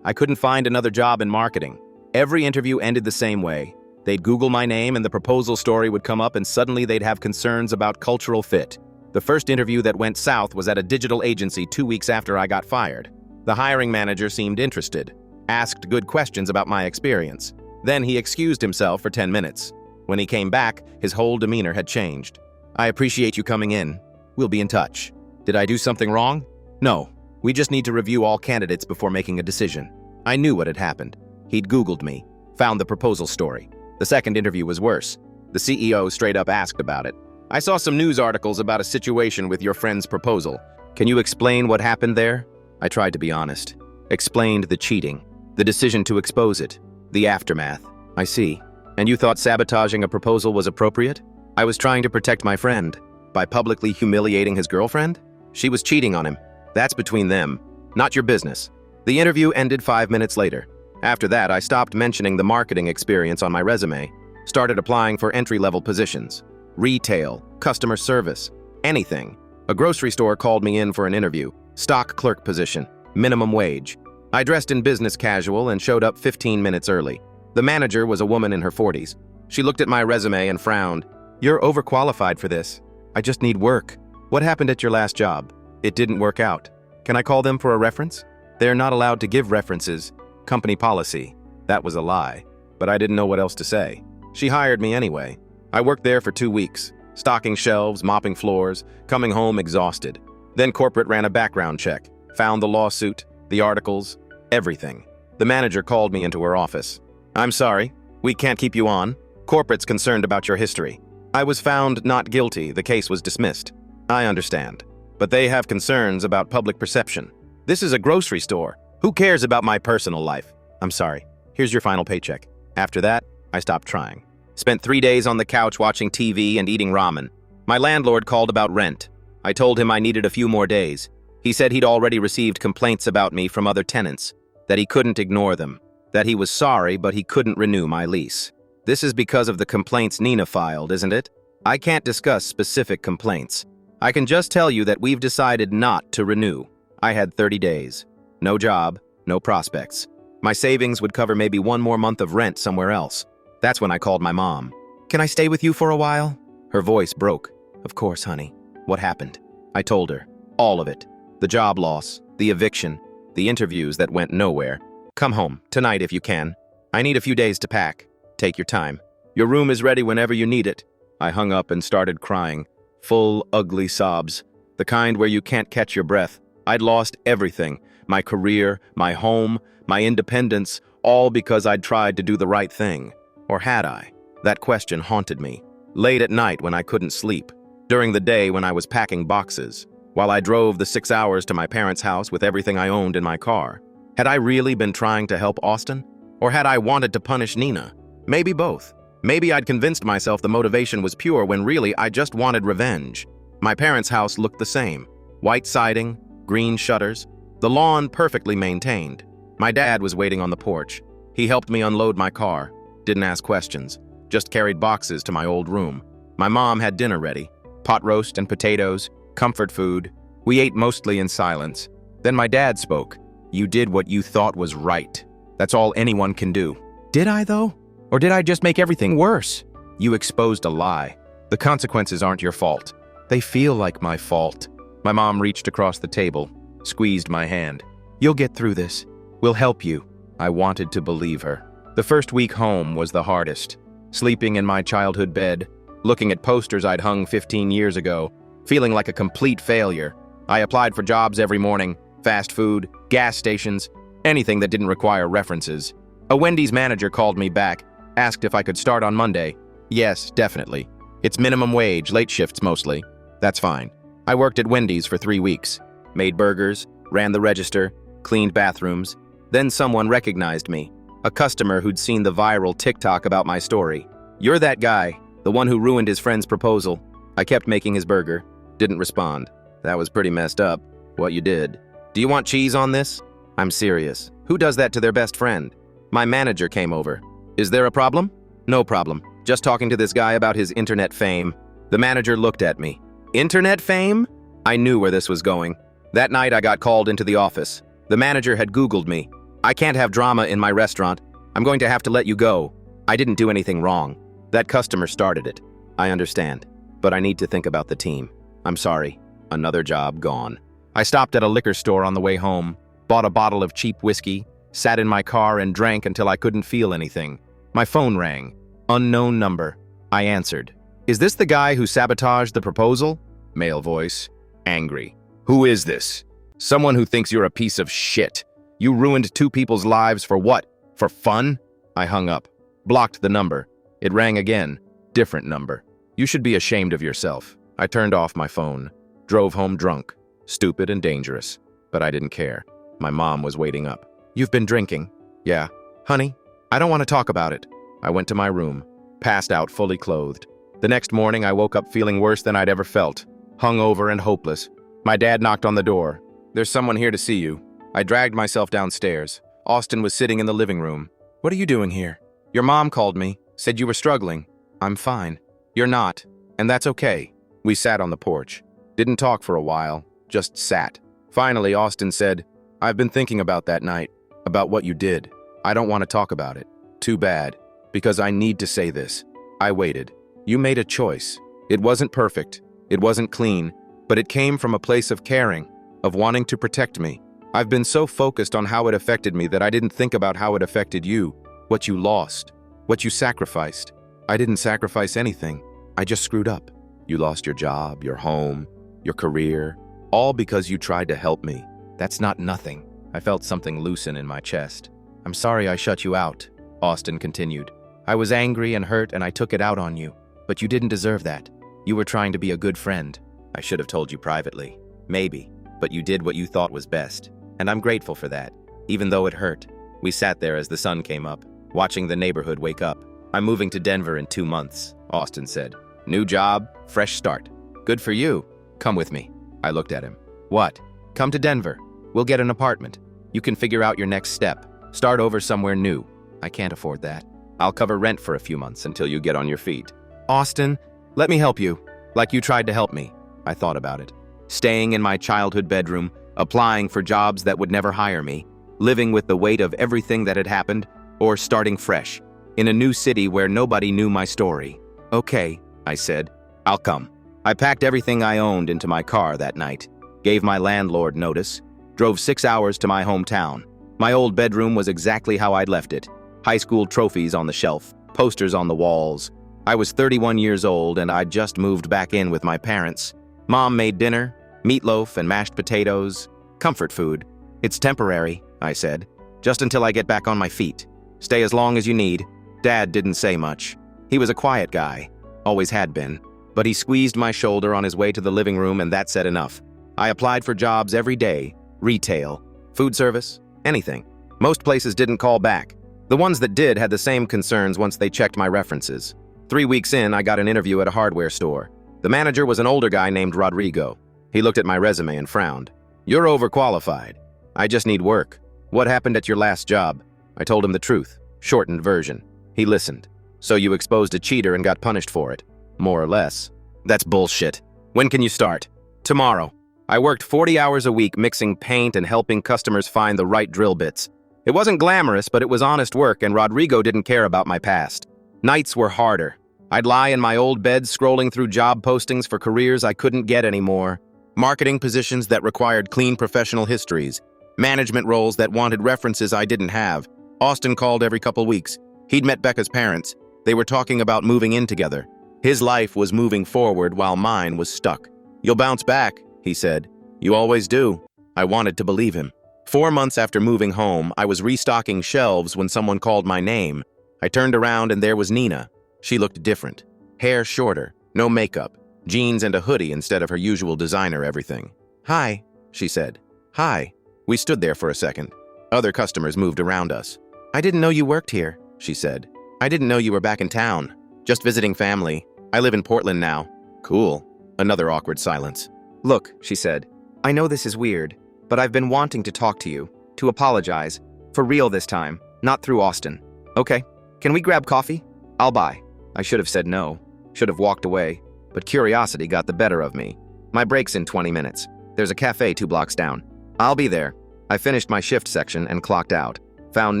I couldn't find another job in marketing. Every interview ended the same way. They'd Google my name and the proposal story would come up and suddenly they'd have concerns about cultural fit. The first interview that went south was at a digital agency 2 weeks after I got fired. The hiring manager seemed interested, asked good questions about my experience. Then he excused himself for 10 minutes. When he came back, his whole demeanor had changed. "I appreciate you coming in. We'll be in touch." Did I do something wrong? No. We just need to review all candidates before making a decision. I knew what had happened. He'd Googled me, found the proposal story. The second interview was worse. The CEO straight up asked about it. "I saw some news articles about a situation with your friend's proposal. Can you explain what happened there?" I tried to be honest. Explained the cheating, the decision to expose it, the aftermath. "I see. And you thought sabotaging a proposal was appropriate?" I was trying to protect my friend by publicly humiliating his girlfriend? She was cheating on him. That's between them, not your business. The interview ended 5 minutes later. After that, I stopped mentioning the marketing experience on my resume, started applying for entry-level positions. Retail, customer service, anything. A grocery store called me in for an interview. Stock clerk position, minimum wage. I dressed in business casual and showed up 15 minutes early. The manager was a woman in her 40s. She looked at my resume and frowned. "You're overqualified for this. I just need work. What happened at your last job? It didn't work out. Can I call them for a reference? They're not allowed to give references. Company policy." That was a lie, but I didn't know what else to say. She hired me anyway. I worked there for 2 weeks, stocking shelves, mopping floors, coming home exhausted. Then corporate ran a background check, found the lawsuit, the articles, everything. The manager called me into her office. "I'm sorry, we can't keep you on. Corporate's concerned about your history." I was found not guilty. The case was dismissed. I understand. But they have concerns about public perception. This is a grocery store. Who cares about my personal life? I'm sorry. Here's your final paycheck. After that, I stopped trying. Spent 3 days on the couch watching TV and eating ramen. My landlord called about rent. I told him I needed a few more days. He said he'd already received complaints about me from other tenants, that he couldn't ignore them, that he was sorry but he couldn't renew my lease. This is because of the complaints Nina filed, isn't it? I can't discuss specific complaints. I can just tell you that we've decided not to renew. I had 30 days. No job, no prospects. My savings would cover maybe 1 more month of rent somewhere else. That's when I called my mom. "Can I stay with you for a while?" Her voice broke. "Of course, honey. What happened?" I told her. All of it. The job loss, the eviction, the interviews that went nowhere. "Come home, tonight if you can. I need a few days to pack. Take your time. Your room is ready whenever you need it." I hung up and started crying. Full, ugly sobs. The kind where you can't catch your breath. I'd lost everything. My career, my home, my independence, all because I'd tried to do the right thing. Or had I? That question haunted me. Late at night when I couldn't sleep. During the day when I was packing boxes. While I drove the 6 hours to my parents' house with everything I owned in my car. Had I really been trying to help Austin? Or had I wanted to punish Nina? Maybe both. Maybe I'd convinced myself the motivation was pure when really I just wanted revenge. My parents' house looked the same. White siding, green shutters, the lawn perfectly maintained. My dad was waiting on the porch. He helped me unload my car. Didn't ask questions. Just carried boxes to my old room. My mom had dinner ready. Pot roast and potatoes, comfort food. We ate mostly in silence. Then my dad spoke. "You did what you thought was right. That's all anyone can do." Did I, though? Or did I just make everything worse? You exposed a lie. The consequences aren't your fault. They feel like my fault. My mom reached across the table, squeezed my hand. "You'll get through this. We'll help you." I wanted to believe her. The first week home was the hardest. Sleeping in my childhood bed, looking at posters I'd hung 15 years ago, feeling like a complete failure. I applied for jobs every morning, fast food, gas stations, anything that didn't require references. A Wendy's manager called me back, asked if I could start on Monday. Yes, definitely. It's minimum wage, late shifts mostly. That's fine. I worked at Wendy's for 3 weeks. Made burgers, ran the register, cleaned bathrooms. Then someone recognized me. A customer who'd seen the viral TikTok about my story. "You're that guy, the one who ruined his friend's proposal." I kept making his burger. Didn't respond. "That was pretty messed up, what you did. Do you want cheese on this?" I'm serious. Who does that to their best friend? My manager came over. "Is there a problem?" "No problem. Just talking to this guy about his internet fame." The manager looked at me. "Internet fame?" I knew where this was going. That night I got called into the office. The manager had Googled me. "I can't have drama in my restaurant. I'm going to have to let you go." I didn't do anything wrong. That customer started it. I understand. But I need to think about the team. I'm sorry. Another job gone. I stopped at a liquor store on the way home, bought a bottle of cheap whiskey, sat in my car and drank until I couldn't feel anything. My phone rang. Unknown number. I answered. "Is this the guy who sabotaged the proposal?" Male voice. Angry. "Who is this?" "Someone who thinks you're a piece of shit. You ruined 2 people's lives for what? For fun?" I hung up. Blocked the number. It rang again. Different number. "You should be ashamed of yourself." I turned off my phone. Drove home drunk. Stupid and dangerous. But I didn't care. My mom was waiting up. "You've been drinking." "Yeah." "Honey, I don't want to talk about it." I went to my room. Passed out fully clothed. The next morning, I woke up feeling worse than I'd ever felt, hungover and hopeless. My dad knocked on the door. "There's someone here to see you." I dragged myself downstairs. Austin was sitting in the living room. "What are you doing here?" "Your mom called me, said you were struggling." "I'm fine." "You're not, and that's okay." We sat on the porch. Didn't talk for a while, just sat. Finally, Austin said, "I've been thinking about that night, about what you did. I don't want to talk about it. Too bad, because I need to say this." I waited. "You made a choice. It wasn't perfect. It wasn't clean, but it came from a place of caring, of wanting to protect me. I've been so focused on how it affected me that I didn't think about how it affected you, what you lost, what you sacrificed. I didn't sacrifice anything. I just screwed up. You lost your job, your home, your career, all because you tried to help me. That's not nothing." I felt something loosen in my chest. "I'm sorry I shut you out," Austin continued. "I was angry and hurt and I took it out on you, but you didn't deserve that. You were trying to be a good friend. I should have told you privately. Maybe, but you did what you thought was best. And I'm grateful for that, even though it hurt." We sat there as the sun came up, watching the neighborhood wake up. "I'm moving to Denver in 2 months, Austin said. "New job, fresh start. Good for you. Come with me." I looked at him. "What?" "Come to Denver. We'll get an apartment. You can figure out your next step. Start over somewhere new." "I can't afford that." "I'll cover rent for a few months until you get on your feet." "Austin, let me help you, like you tried to help me." I thought about it. Staying in my childhood bedroom, applying for jobs that would never hire me, living with the weight of everything that had happened, or starting fresh, in a new city where nobody knew my story. "Okay," I said. "I'll come." I packed everything I owned into my car that night, gave my landlord notice, drove 6 hours to my hometown. My old bedroom was exactly how I'd left it. High school trophies on the shelf, posters on the walls. I was 31 years old and I'd just moved back in with my parents. Mom made dinner, meatloaf and mashed potatoes, comfort food. "It's temporary," I said, "just until I get back on my feet. Stay as long as you need." Dad didn't say much. He was a quiet guy, always had been, but he squeezed my shoulder on his way to the living room and that said enough. I applied for jobs every day, retail, food service, anything. Most places didn't call back. The ones that did had the same concerns once they checked my references. 3 weeks in, I got an interview at a hardware store. The manager was an older guy named Rodrigo. He looked at my resume and frowned. "You're overqualified. I just need work. What happened at your last job?" I told him the truth, shortened version. He listened. "So you exposed a cheater and got punished for it?" "More or less." "That's bullshit. When can you start?" "Tomorrow." I worked 40 hours a week mixing paint and helping customers find the right drill bits. It wasn't glamorous, but it was honest work, and Rodrigo didn't care about my past. Nights were harder. I'd lie in my old bed scrolling through job postings for careers I couldn't get anymore. Marketing positions that required clean professional histories. Management roles that wanted references I didn't have. Austin called every couple weeks. He'd met Becca's parents. They were talking about moving in together. His life was moving forward while mine was stuck. "You'll bounce back," he said. "You always do." I wanted to believe him. 4 months after moving home, I was restocking shelves when someone called my name. I turned around and there was Nina. She looked different. Hair shorter, no makeup, jeans and a hoodie instead of her usual designer everything. "Hi," she said. "Hi." We stood there for a second. Other customers moved around us. "I didn't know you worked here," she said. "I didn't know you were back in town. Just visiting family. I live in Portland now." "Cool." Another awkward silence. "Look," she said. "I know this is weird, but I've been wanting to talk to you, to apologize. For real this time, not through Austin." "Okay. Can we grab coffee?" "I'll buy." I should have said no. Should have walked away. But curiosity got the better of me. "My break's in 20 minutes. There's a cafe 2 blocks down. I'll be there." I finished my shift section and clocked out. Found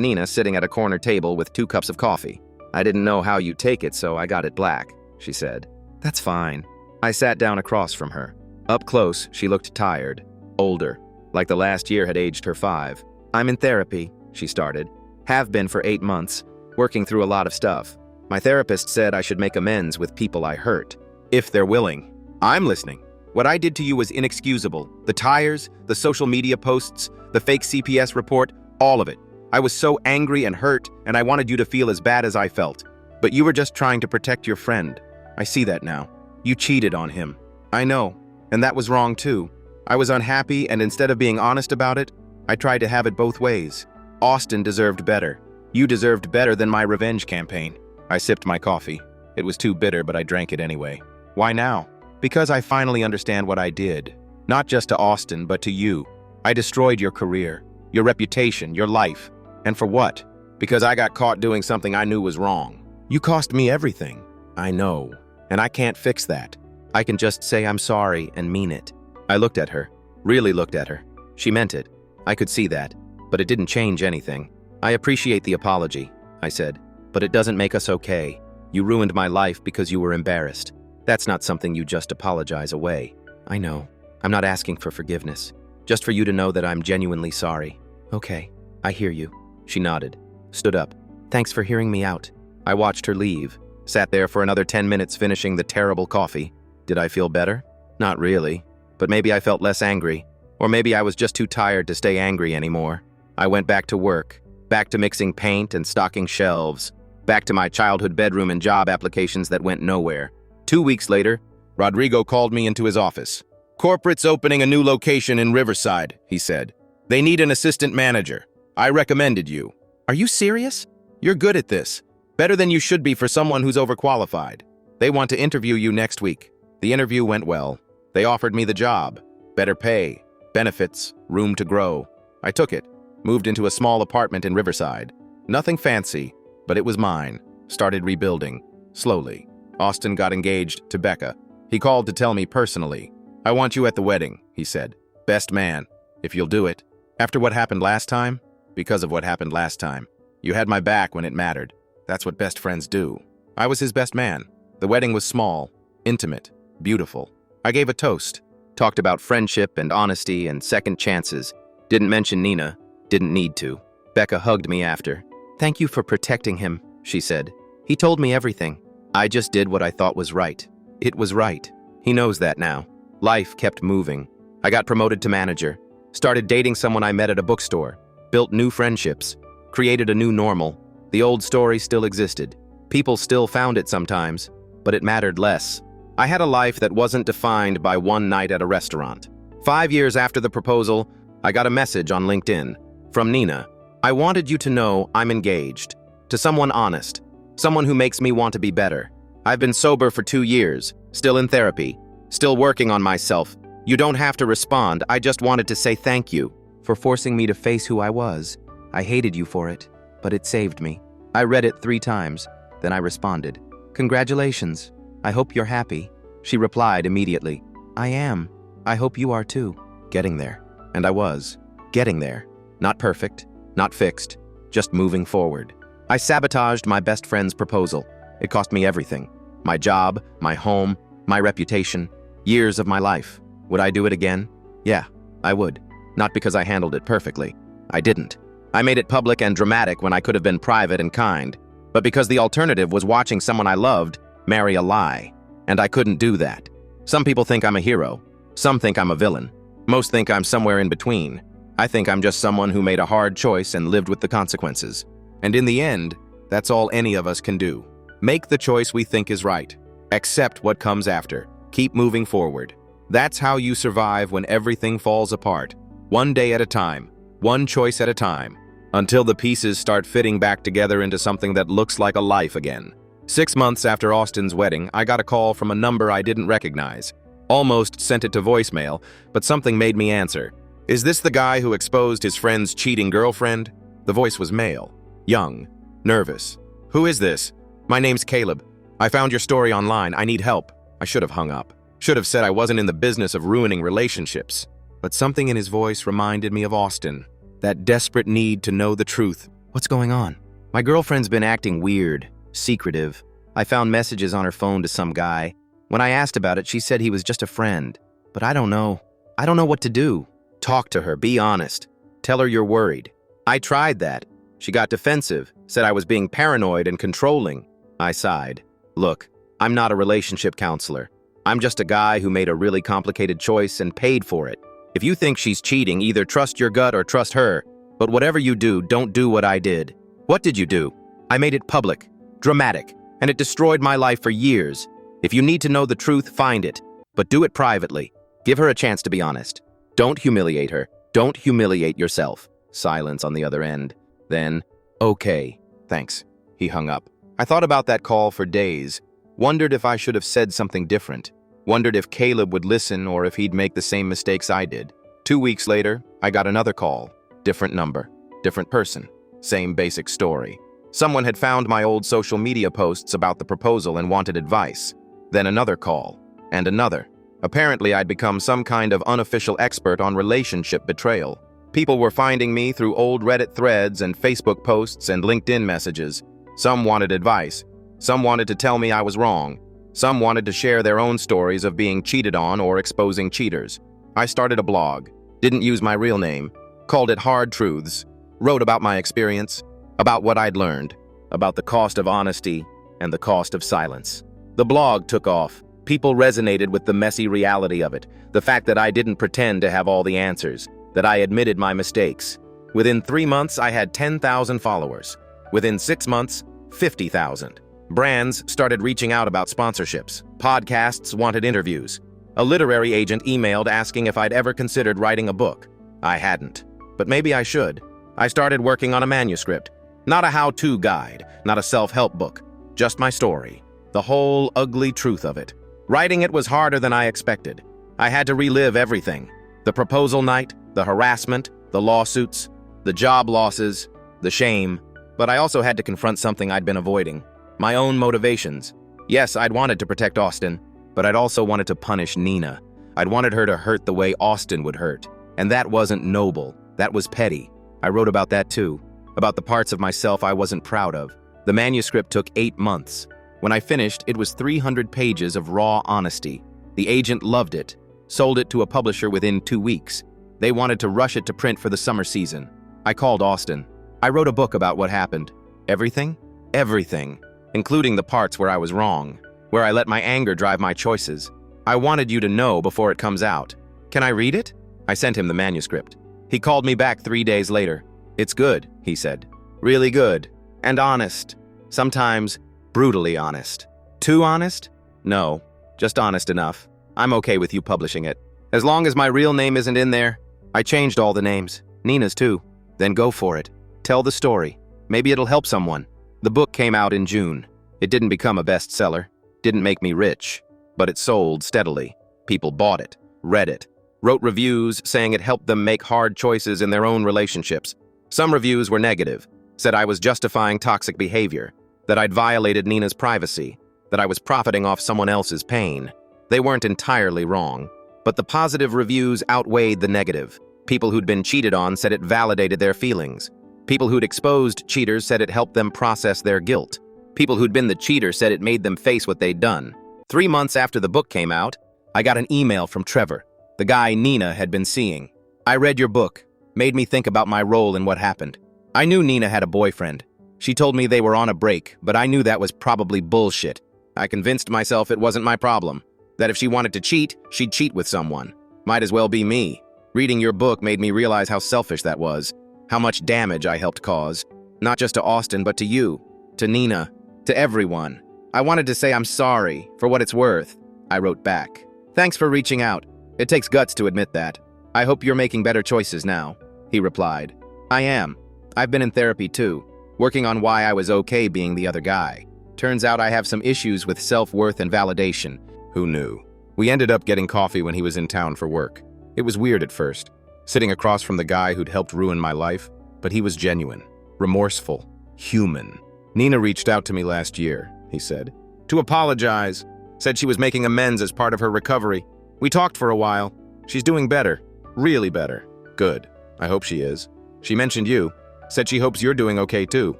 Nina sitting at a corner table with 2 cups of coffee. "I didn't know how you take it, so I got it black," she said. "That's fine." I sat down across from her. Up close, she looked tired, older, like the last year had aged her 5. "I'm in therapy," she started. "Have been for 8 months, working through a lot of stuff. My therapist said I should make amends with people I hurt, if they're willing." "I'm listening." "What I did to you was inexcusable. The tires, the social media posts, the fake CPS report, all of it. I was so angry and hurt, and I wanted you to feel as bad as I felt. But you were just trying to protect your friend. I see that now. You cheated on him." "I know, and that was wrong too. I was unhappy, and instead of being honest about it, I tried to have it both ways. Austin deserved better. You deserved better than my revenge campaign." I sipped my coffee. It was too bitter, but I drank it anyway. Why now? Because I finally understand what I did. Not just to Austin, but to you. I destroyed your career, your reputation, your life. And for what? Because I got caught doing something I knew was wrong. You cost me everything. I know. And I can't fix that. I can just say I'm sorry and mean it. I looked at her. Really looked at her. She meant it. I could see that. But it didn't change anything. I appreciate the apology, I said. But it doesn't make us okay. You ruined my life because you were embarrassed. That's not something you just apologize away. I know. I'm not asking for forgiveness. Just for you to know that I'm genuinely sorry. Okay, I hear you. She nodded. Stood up. Thanks for hearing me out. I watched her leave. Sat there for another 10 minutes finishing the terrible coffee. Did I feel better? Not really. But maybe I felt less angry. Or maybe I was just too tired to stay angry anymore. I went back to work. Back to mixing paint and stocking shelves. Back to my childhood bedroom and job applications that went nowhere. 2 weeks later, Rodrigo called me into his office. Corporate's opening a new location in Riverside, he said. They need an assistant manager. I recommended you. Are you serious? You're good at this. Better than you should be for someone who's overqualified. They want to interview you next week. The interview went well. They offered me the job. Better pay, benefits, room to grow. I took it. Moved into a small apartment in Riverside. Nothing fancy, but it was mine. Started rebuilding. Slowly. Austin got engaged to Becca. He called to tell me personally. I want you at the wedding, he said. Best man, if you'll do it. After what happened last time? Because of what happened last time. You had my back when it mattered. That's what best friends do. I was his best man. The wedding was small, intimate, beautiful. I gave a toast. Talked about friendship and honesty and second chances. Didn't mention Nina. Didn't need to. Becca hugged me after. Thank you for protecting him, she said. He told me everything. I just did what I thought was right. It was right. He knows that now. Life kept moving. I got promoted to manager. Started dating someone I met at a bookstore. Built new friendships. Created a new normal. The old story still existed. People still found it sometimes, but it mattered less. I had a life that wasn't defined by one night at a restaurant. 5 years after the proposal, I got a message on LinkedIn from Nina. I wanted you to know I'm engaged. To someone honest. Someone who makes me want to be better. I've been sober for 2 years, still in therapy, still working on myself. You don't have to respond. I just wanted to say thank you for forcing me to face who I was. I hated you for it, but it saved me. I read it 3 times, then I responded. Congratulations. I hope you're happy. She replied immediately. I am. I hope you are too. Getting there. And I was. Getting there. Not perfect, not fixed, just moving forward. I sabotaged my best friend's proposal. It cost me everything. My job, my home, my reputation, years of my life. Would I do it again? Yeah, I would. Not because I handled it perfectly. I didn't. I made it public and dramatic when I could have been private and kind. But because the alternative was watching someone I loved marry a lie. And I couldn't do that. Some people think I'm a hero. Some think I'm a villain. Most think I'm somewhere in between. I think I'm just someone who made a hard choice and lived with the consequences. And in the end, that's all any of us can do. Make the choice we think is right. Accept what comes after. Keep moving forward. That's how you survive when everything falls apart. One day at a time. One choice at a time. Until the pieces start fitting back together into something that looks like a life again. 6 months after Austin's wedding, I got a call from a number I didn't recognize. Almost sent it to voicemail, but something made me answer. Is this the guy who exposed his friend's cheating girlfriend? The voice was male. Young. Nervous. Who is this? My name's Caleb. I found your story online. I need help. I should have hung up. Should have said I wasn't in the business of ruining relationships. But something in his voice reminded me of Austin. That desperate need to know the truth. What's going on? My girlfriend's been acting weird, secretive. I found messages on her phone to some guy. When I asked about it, she said he was just a friend. But I don't know. I don't know what to do. Talk to her. Be honest. Tell her you're worried. I tried that. She got defensive, said I was being paranoid and controlling. I sighed. Look, I'm not a relationship counselor. I'm just a guy who made a really complicated choice and paid for it. If you think she's cheating, either trust your gut or trust her. But whatever you do, don't do what I did. What did you do? I made it public, dramatic, and it destroyed my life for years. If you need to know the truth, find it. But do it privately. Give her a chance to be honest. Don't humiliate her. Don't humiliate yourself. Silence on the other end. Then, okay, thanks. He hung up. I thought about that call for days. Wondered if I should have said something different. Wondered if Caleb would listen or if he'd make the same mistakes I did. 2 weeks later, I got another call. Different number, different person, same basic story. Someone had found my old social media posts about the proposal and wanted advice. Then another call, and another. Apparently, I'd become some kind of unofficial expert on relationship betrayal. People were finding me through old Reddit threads and Facebook posts and LinkedIn messages. Some wanted advice. Some wanted to tell me I was wrong. Some wanted to share their own stories of being cheated on or exposing cheaters. I started a blog, didn't use my real name, called it Hard Truths, wrote about my experience, about what I'd learned, about the cost of honesty and the cost of silence. The blog took off. People resonated with the messy reality of it, the fact that I didn't pretend to have all the answers, that I admitted my mistakes. Within 3 months, I had 10,000 followers. Within 6 months, 50,000. Brands started reaching out about sponsorships. Podcasts wanted interviews. A literary agent emailed asking if I'd ever considered writing a book. I hadn't, but maybe I should. I started working on a manuscript. Not a how-to guide, not a self-help book, just my story, the whole ugly truth of it. Writing it was harder than I expected. I had to relive everything. The proposal night, the harassment, the lawsuits, the job losses, the shame. But I also had to confront something I'd been avoiding. My own motivations. Yes, I'd wanted to protect Austin, but I'd also wanted to punish Nina. I'd wanted her to hurt the way Austin would hurt. And that wasn't noble. That was petty. I wrote about that too. About the parts of myself I wasn't proud of. The manuscript took 8 months. When I finished, it was 300 pages of raw honesty. The agent loved it, sold it to a publisher within 2 weeks. They wanted to rush it to print for the summer season. I called Austin. I wrote a book about what happened. Everything? Everything. Including the parts where I was wrong, where I let my anger drive my choices. I wanted you to know before it comes out. Can I read it? I sent him the manuscript. He called me back 3 days later. It's good, he said. Really good. And honest. Sometimes brutally honest. Too honest? No, just honest enough. I'm okay with you publishing it. As long as my real name isn't in there. I changed all the names. Nina's too. Then go for it. Tell the story. Maybe it'll help someone. The book came out in June. It didn't become a bestseller. Didn't make me rich. But it sold steadily. People bought it, read it, wrote reviews saying it helped them make hard choices in their own relationships. Some reviews were negative, said I was justifying toxic behavior, that I'd violated Nina's privacy, that I was profiting off someone else's pain. They weren't entirely wrong, but the positive reviews outweighed the negative. People who'd been cheated on said it validated their feelings. People who'd exposed cheaters said it helped them process their guilt. People who'd been the cheater said it made them face what they'd done. 3 months after the book came out, I got an email from Trevor, the guy Nina had been seeing. I read your book, made me think about my role in what happened. I knew Nina had a boyfriend. She told me they were on a break, but I knew that was probably bullshit. I convinced myself it wasn't my problem, that if she wanted to cheat, she'd cheat with someone. Might as well be me. Reading your book made me realize how selfish that was, how much damage I helped cause, not just to Austin, but to you, to Nina, to everyone. I wanted to say I'm sorry, for what it's worth. I wrote back. Thanks for reaching out. It takes guts to admit that. I hope you're making better choices now. He replied. I am. I've been in therapy too, working on why I was okay being the other guy. Turns out I have some issues with self-worth and validation. Who knew? We ended up getting coffee when he was in town for work. It was weird at first, sitting across from the guy who'd helped ruin my life, but he was genuine, remorseful, human. Nina reached out to me last year, he said, to apologize. Said she was making amends as part of her recovery. We talked for a while. She's doing better. Really better. Good. I hope she is. She mentioned you. Said she hopes you're doing okay too.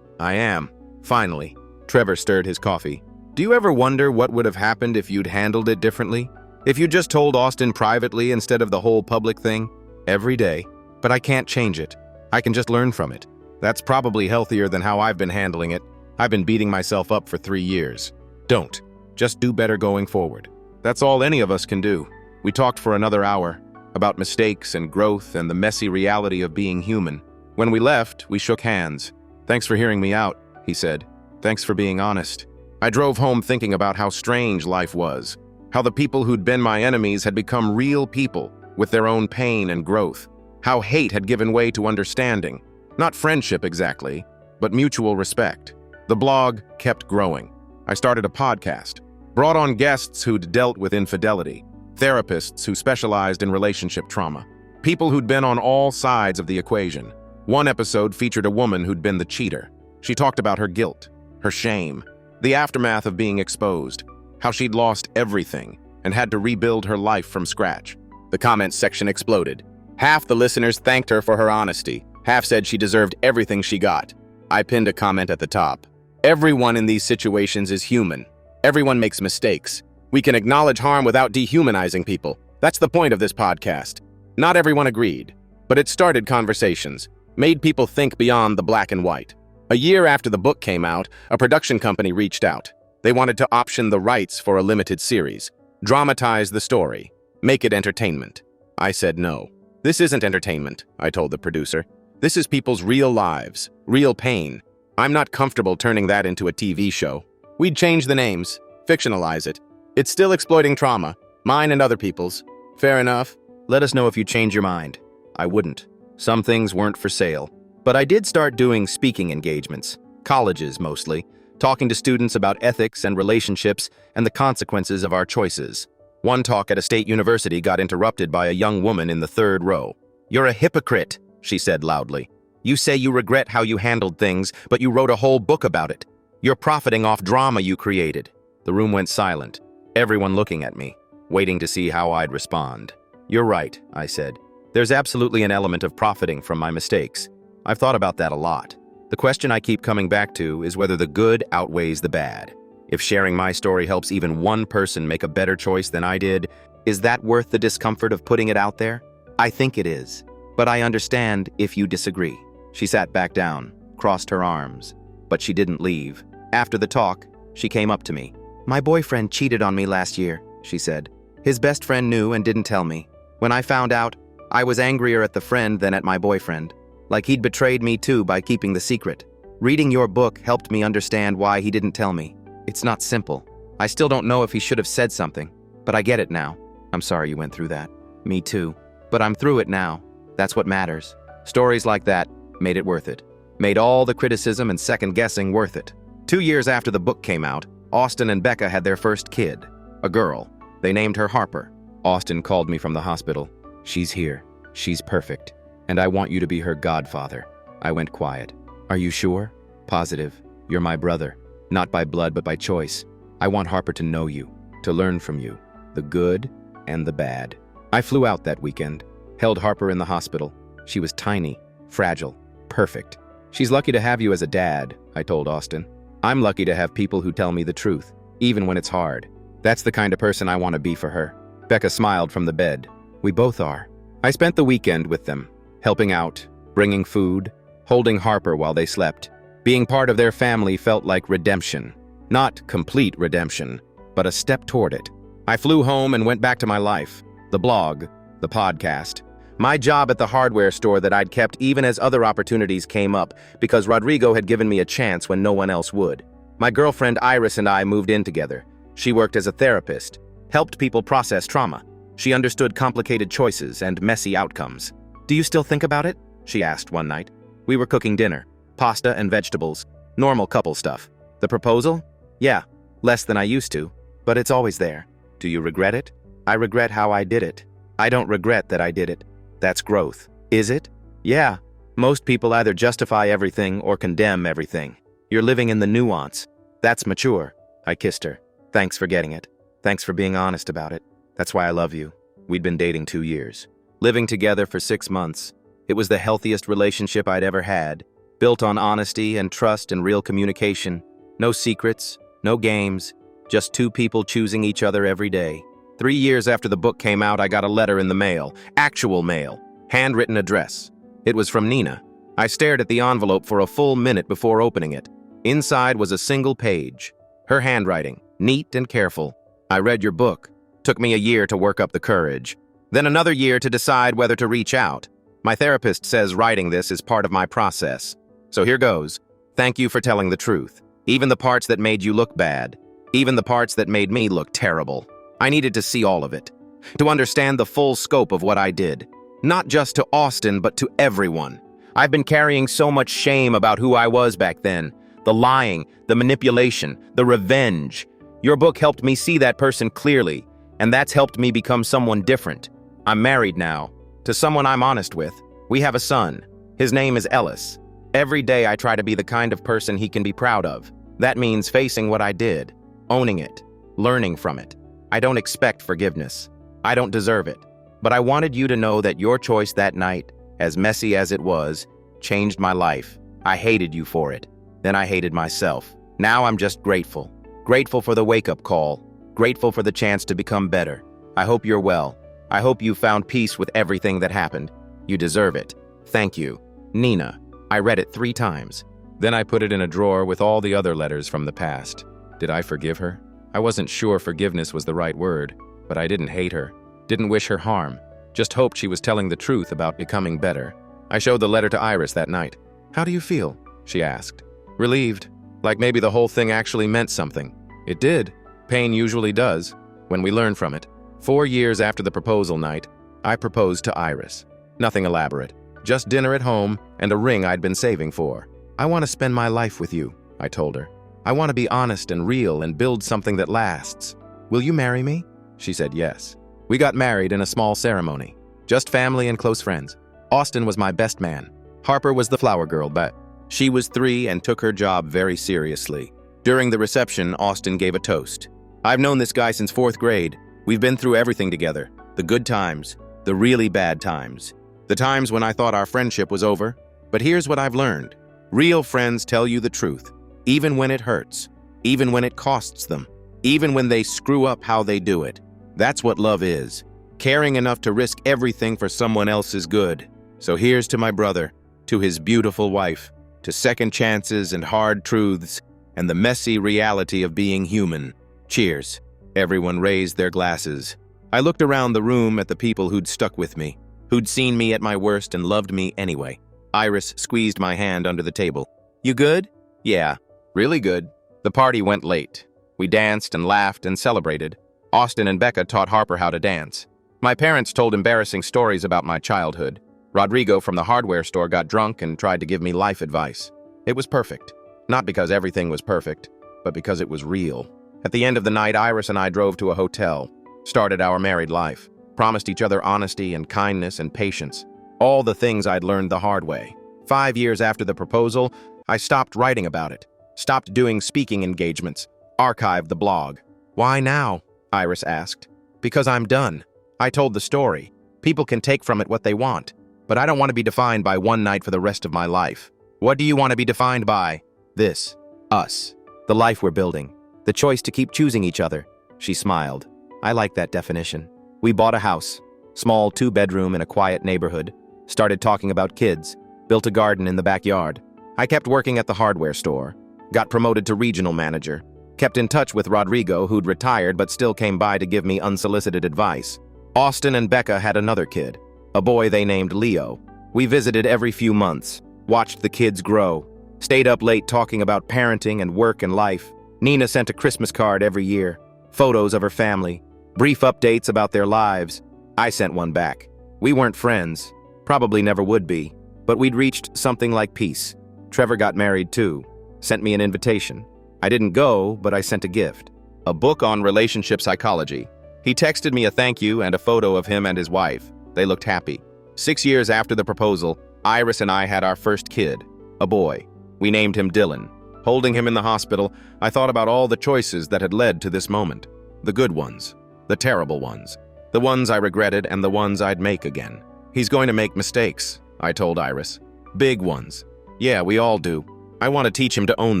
I am. Finally. Trevor stirred his coffee. Do you ever wonder what would have happened if you'd handled it differently? If you just told Austin privately instead of the whole public thing? Every day. But I can't change it. I can just learn from it. That's probably healthier than how I've been handling it. I've been beating myself up for 3 years. Don't. Just do better going forward. That's all any of us can do. We talked for another hour about mistakes and growth and the messy reality of being human. When we left, we shook hands. Thanks for hearing me out, he said. Thanks for being honest. I drove home thinking about how strange life was, how the people who'd been my enemies had become real people with their own pain and growth, how hate had given way to understanding, not friendship exactly, but mutual respect. The blog kept growing. I started a podcast, Brought on guests who'd dealt with infidelity, therapists who specialized in relationship trauma, people who'd been on all sides of the equation. One episode featured a woman who'd been the cheater. She talked about her guilt, her shame, the aftermath of being exposed, how she'd lost everything and had to rebuild her life from scratch. The comments section exploded. Half the listeners thanked her for her honesty. Half said she deserved everything she got. I pinned a comment at the top. Everyone in these situations is human. Everyone makes mistakes. We can acknowledge harm without dehumanizing people. That's the point of this podcast. Not everyone agreed, but it started conversations, made people think beyond the black and white. A year after the book came out, a production company reached out. They wanted to option the rights for a limited series, dramatize the story, make it entertainment. I said no. This isn't entertainment, I told the producer. This is people's real lives, real pain. I'm not comfortable turning that into a TV show. We'd change the names, fictionalize it. It's still exploiting trauma, mine and other people's. Fair enough. Let us know if you change your mind. I wouldn't. Some things weren't for sale. But I did start doing speaking engagements, colleges mostly, talking to students about ethics and relationships and the consequences of our choices. One talk at a state university got interrupted by a young woman in the third row. "You're a hypocrite," she said loudly. "You say you regret how you handled things, but you wrote a whole book about it. You're profiting off drama you created." The room went silent, everyone looking at me, waiting to see how I'd respond. "You're right," I said. "There's absolutely an element of profiting from my mistakes. I've thought about that a lot. The question I keep coming back to is whether the good outweighs the bad. If sharing my story helps even one person make a better choice than I did, is that worth the discomfort of putting it out there? I think it is, but I understand if you disagree." She sat back down, crossed her arms, but she didn't leave. After the talk, she came up to me. "My boyfriend cheated on me last year," she said. "His best friend knew and didn't tell me. When I found out, I was angrier at the friend than at my boyfriend. Like he'd betrayed me too by keeping the secret. Reading your book helped me understand why he didn't tell me. It's not simple. I still don't know if he should have said something, but I get it now. I'm sorry you went through that. Me too. But I'm through it now. That's what matters." Stories like that made it worth it. Made all the criticism and second-guessing worth it. 2 years after the book came out, Austin and Becca had their first kid, a girl. They named her Harper. Austin called me from the hospital. "She's here. She's perfect. And I want you to be her godfather." I went quiet. "Are you sure?" "Positive. You're my brother. Not by blood, but by choice. I want Harper to know you, to learn from you, the good and the bad." I flew out that weekend, held Harper in the hospital. She was tiny, fragile, perfect. "She's lucky to have you as a dad," I told Austin. "I'm lucky to have people who tell me the truth, even when it's hard. That's the kind of person I want to be for her." Becca smiled from the bed. "We both are." I spent the weekend with them, helping out, bringing food, holding Harper while they slept. Being part of their family felt like redemption. Not complete redemption, but a step toward it. I flew home and went back to my life. The blog, the podcast, my job at the hardware store that I'd kept even as other opportunities came up because Rodrigo had given me a chance when no one else would. My girlfriend Iris and I moved in together. She worked as a therapist, helped people process trauma. She understood complicated choices and messy outcomes. "Do you still think about it?" she asked one night. We were cooking dinner, pasta and vegetables, normal couple stuff. "The proposal? Yeah, less than I used to, but it's always there." "Do you regret it?" "I regret how I did it. I don't regret that I did it." "That's growth." "Is it?" "Yeah. Most people either justify everything or condemn everything. You're living in the nuance. That's mature." I kissed her. "Thanks for getting it. Thanks for being honest about it. That's why I love you." We'd been dating 2 years. Living together for 6 months. It was the healthiest relationship I'd ever had, built on honesty and trust and real communication. No secrets, no games, just 2 people choosing each other every day. 3 years after the book came out, I got a letter in the mail, actual mail, handwritten address. It was from Nina. I stared at the envelope for a full minute before opening it. Inside was a single page. Her handwriting, neat and careful. "I read your book. Took me a year to work up the courage. Then another year to decide whether to reach out. My therapist says writing this is part of my process. So here goes. Thank you for telling the truth. Even the parts that made you look bad. Even the parts that made me look terrible. I needed to see all of it. To understand the full scope of what I did. Not just to Austin, but to everyone. I've been carrying so much shame about who I was back then. The lying, the manipulation, the revenge. Your book helped me see that person clearly, and that's helped me become someone different. I'm married now, to someone I'm honest with. We have a son. His name is Ellis. Every day I try to be the kind of person he can be proud of. That means facing what I did, owning it, learning from it. I don't expect forgiveness. I don't deserve it. But I wanted you to know that your choice that night, as messy as it was, changed my life. I hated you for it. Then I hated myself. Now I'm just grateful. Grateful for the wake-up call. Grateful for the chance to become better. I hope you're well. I hope you found peace with everything that happened. You deserve it. Thank you. Nina. I read it 3 times. Then I put it in a drawer with all the other letters from the past. Did I forgive her? I wasn't sure forgiveness was the right word, but I didn't hate her. Didn't wish her harm. Just hoped she was telling the truth about becoming better. I showed the letter to Iris that night. "How do you feel?" she asked. Relieved. Like maybe the whole thing actually meant something. It did. Pain usually does, when we learn from it. 4 years after the proposal night, I proposed to Iris. Nothing elaborate. Just dinner at home and a ring I'd been saving for. "I want to spend my life with you," I told her. "I want to be honest and real and build something that lasts. Will you marry me?" She said yes. We got married in a small ceremony. Just family and close friends. Austin was my best man. Harper was the flower girl, but she was 3 and took her job very seriously. During the reception, Austin gave a toast. "I've known this guy since 4th grade. We've been through everything together. The good times, the really bad times. The times when I thought our friendship was over. But here's what I've learned. Real friends tell you the truth, even when it hurts, even when it costs them, even when they screw up how they do it. That's what love is. Caring enough to risk everything for someone else's good. So here's to my brother, to his beautiful wife, to second chances and hard truths, and the messy reality of being human. Cheers." Everyone raised their glasses. I looked around the room at the people who'd stuck with me, who'd seen me at my worst and loved me anyway. Iris squeezed my hand under the table. "You good?" "Yeah, really good." The party went late. We danced and laughed and celebrated. Austin and Becca taught Harper how to dance. My parents told embarrassing stories about my childhood. Rodrigo from the hardware store got drunk and tried to give me life advice. It was perfect. Not because everything was perfect, but because it was real. At the end of the night, Iris and I drove to a hotel, started our married life, promised each other honesty and kindness and patience. All the things I'd learned the hard way. 5 years after the proposal, I stopped writing about it, stopped doing speaking engagements, archived the blog. "Why now?" Iris asked. "Because I'm done. I told the story. People can take from it what they want, but I don't want to be defined by one night for the rest of my life. What do you want to be defined by? This. Us. The life we're building. The choice to keep choosing each other." She smiled. I like that definition. We bought a house, small 2-bedroom in a quiet neighborhood, started talking about kids, built a garden in the backyard. I kept working at the hardware store, got promoted to regional manager, kept in touch with Rodrigo, who'd retired but still came by to give me unsolicited advice. Austin and Becca had another kid, a boy they named Leo. We visited every few months, watched the kids grow, stayed up late talking about parenting and work and life. Nina sent a Christmas card every year, photos of her family, brief updates about their lives. I sent one back. We weren't friends, probably never would be, but we'd reached something like peace. Trevor got married too, sent me an invitation. I didn't go, but I sent a gift. A book on relationship psychology. He texted me a thank you and a photo of him and his wife. They looked happy. 6 years after the proposal, Iris and I had our first kid, a boy. We named him Dylan. Holding him in the hospital, I thought about all the choices that had led to this moment. The good ones, the terrible ones, the ones I regretted and the ones I'd make again. "He's going to make mistakes," I told Iris. "Big ones. Yeah, we all do. I want to teach him to own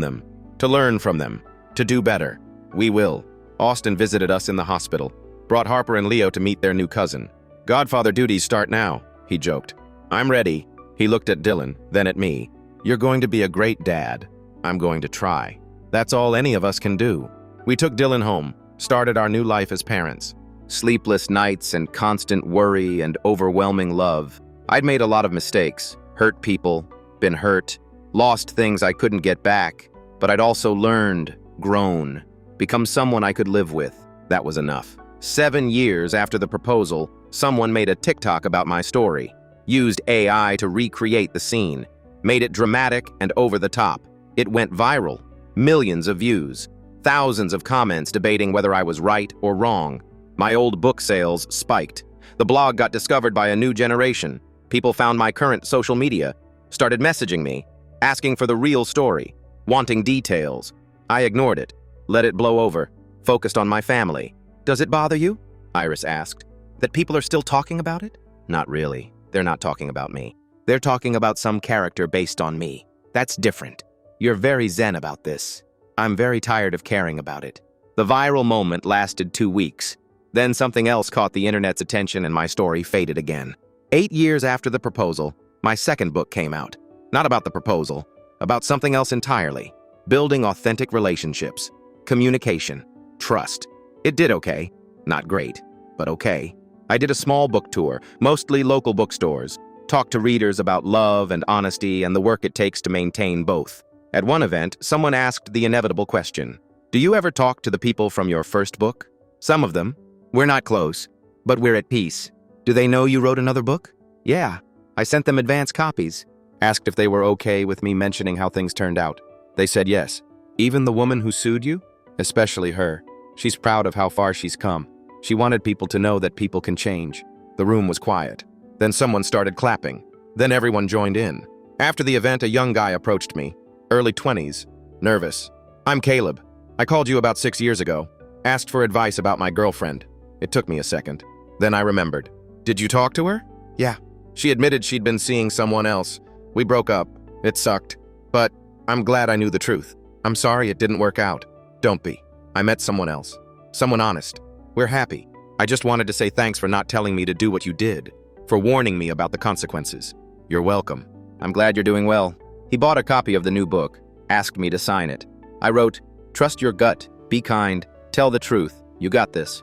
them, to learn from them, to do better. We will." Austin visited us in the hospital, brought Harper and Leo to meet their new cousin. "Godfather duties start now," he joked. "I'm ready." He looked at Dylan, then at me. "You're going to be a great dad." "I'm going to try." That's all any of us can do. We took Dylan home, started our new life as parents. Sleepless nights and constant worry and overwhelming love. I'd made a lot of mistakes, hurt people, been hurt, lost things I couldn't get back, but I'd also learned, grown, become someone I could live with. That was enough. 7 years after the proposal, someone made a TikTok about my story, used AI to recreate the scene, made it dramatic and over the top. It went viral, millions of views. Thousands of comments debating whether I was right or wrong. My old book sales spiked. The blog got discovered by a new generation. People found my current social media, started messaging me, asking for the real story, wanting details. I ignored it, let it blow over, focused on my family. "Does it bother you?" Iris asked. "That people are still talking about it?" "Not really. They're not talking about me. They're talking about some character based on me. That's different. You're very zen about this. I'm very tired of caring about it." The viral moment lasted 2 weeks. Then something else caught the internet's attention and my story faded again. 8 years after the proposal, my second book came out. Not about the proposal, about something else entirely. Building authentic relationships, communication, trust. It did okay. Not great, but okay. I did a small book tour, mostly local bookstores, talked to readers about love and honesty and the work it takes to maintain both. At one event, someone asked the inevitable question, "Do you ever talk to the people from your first book?" Some of them. "We're not close, but we're at peace." "Do they know you wrote another book?" "Yeah. I sent them advance copies." Asked if they were okay with me mentioning how things turned out. They said yes. "Even the woman who sued you?" "Especially her. She's proud of how far she's come. She wanted people to know that people can change." The room was quiet. Then someone started clapping. Then everyone joined in. After the event, a young guy approached me, early 20s, nervous. "I'm Caleb. I called you about 6 years ago. Asked for advice about my girlfriend." It took me a second. Then I remembered. "Did you talk to her?" "Yeah. She admitted she'd been seeing someone else. We broke up. It sucked. But I'm glad I knew the truth. I'm sorry it didn't work out." "Don't be. I met someone else. Someone honest. We're happy. I just wanted to say thanks for not telling me to do what you did, for warning me about the consequences." "You're welcome. I'm glad you're doing well." He bought a copy of the new book, asked me to sign it. I wrote, "Trust your gut, be kind, tell the truth, you got this."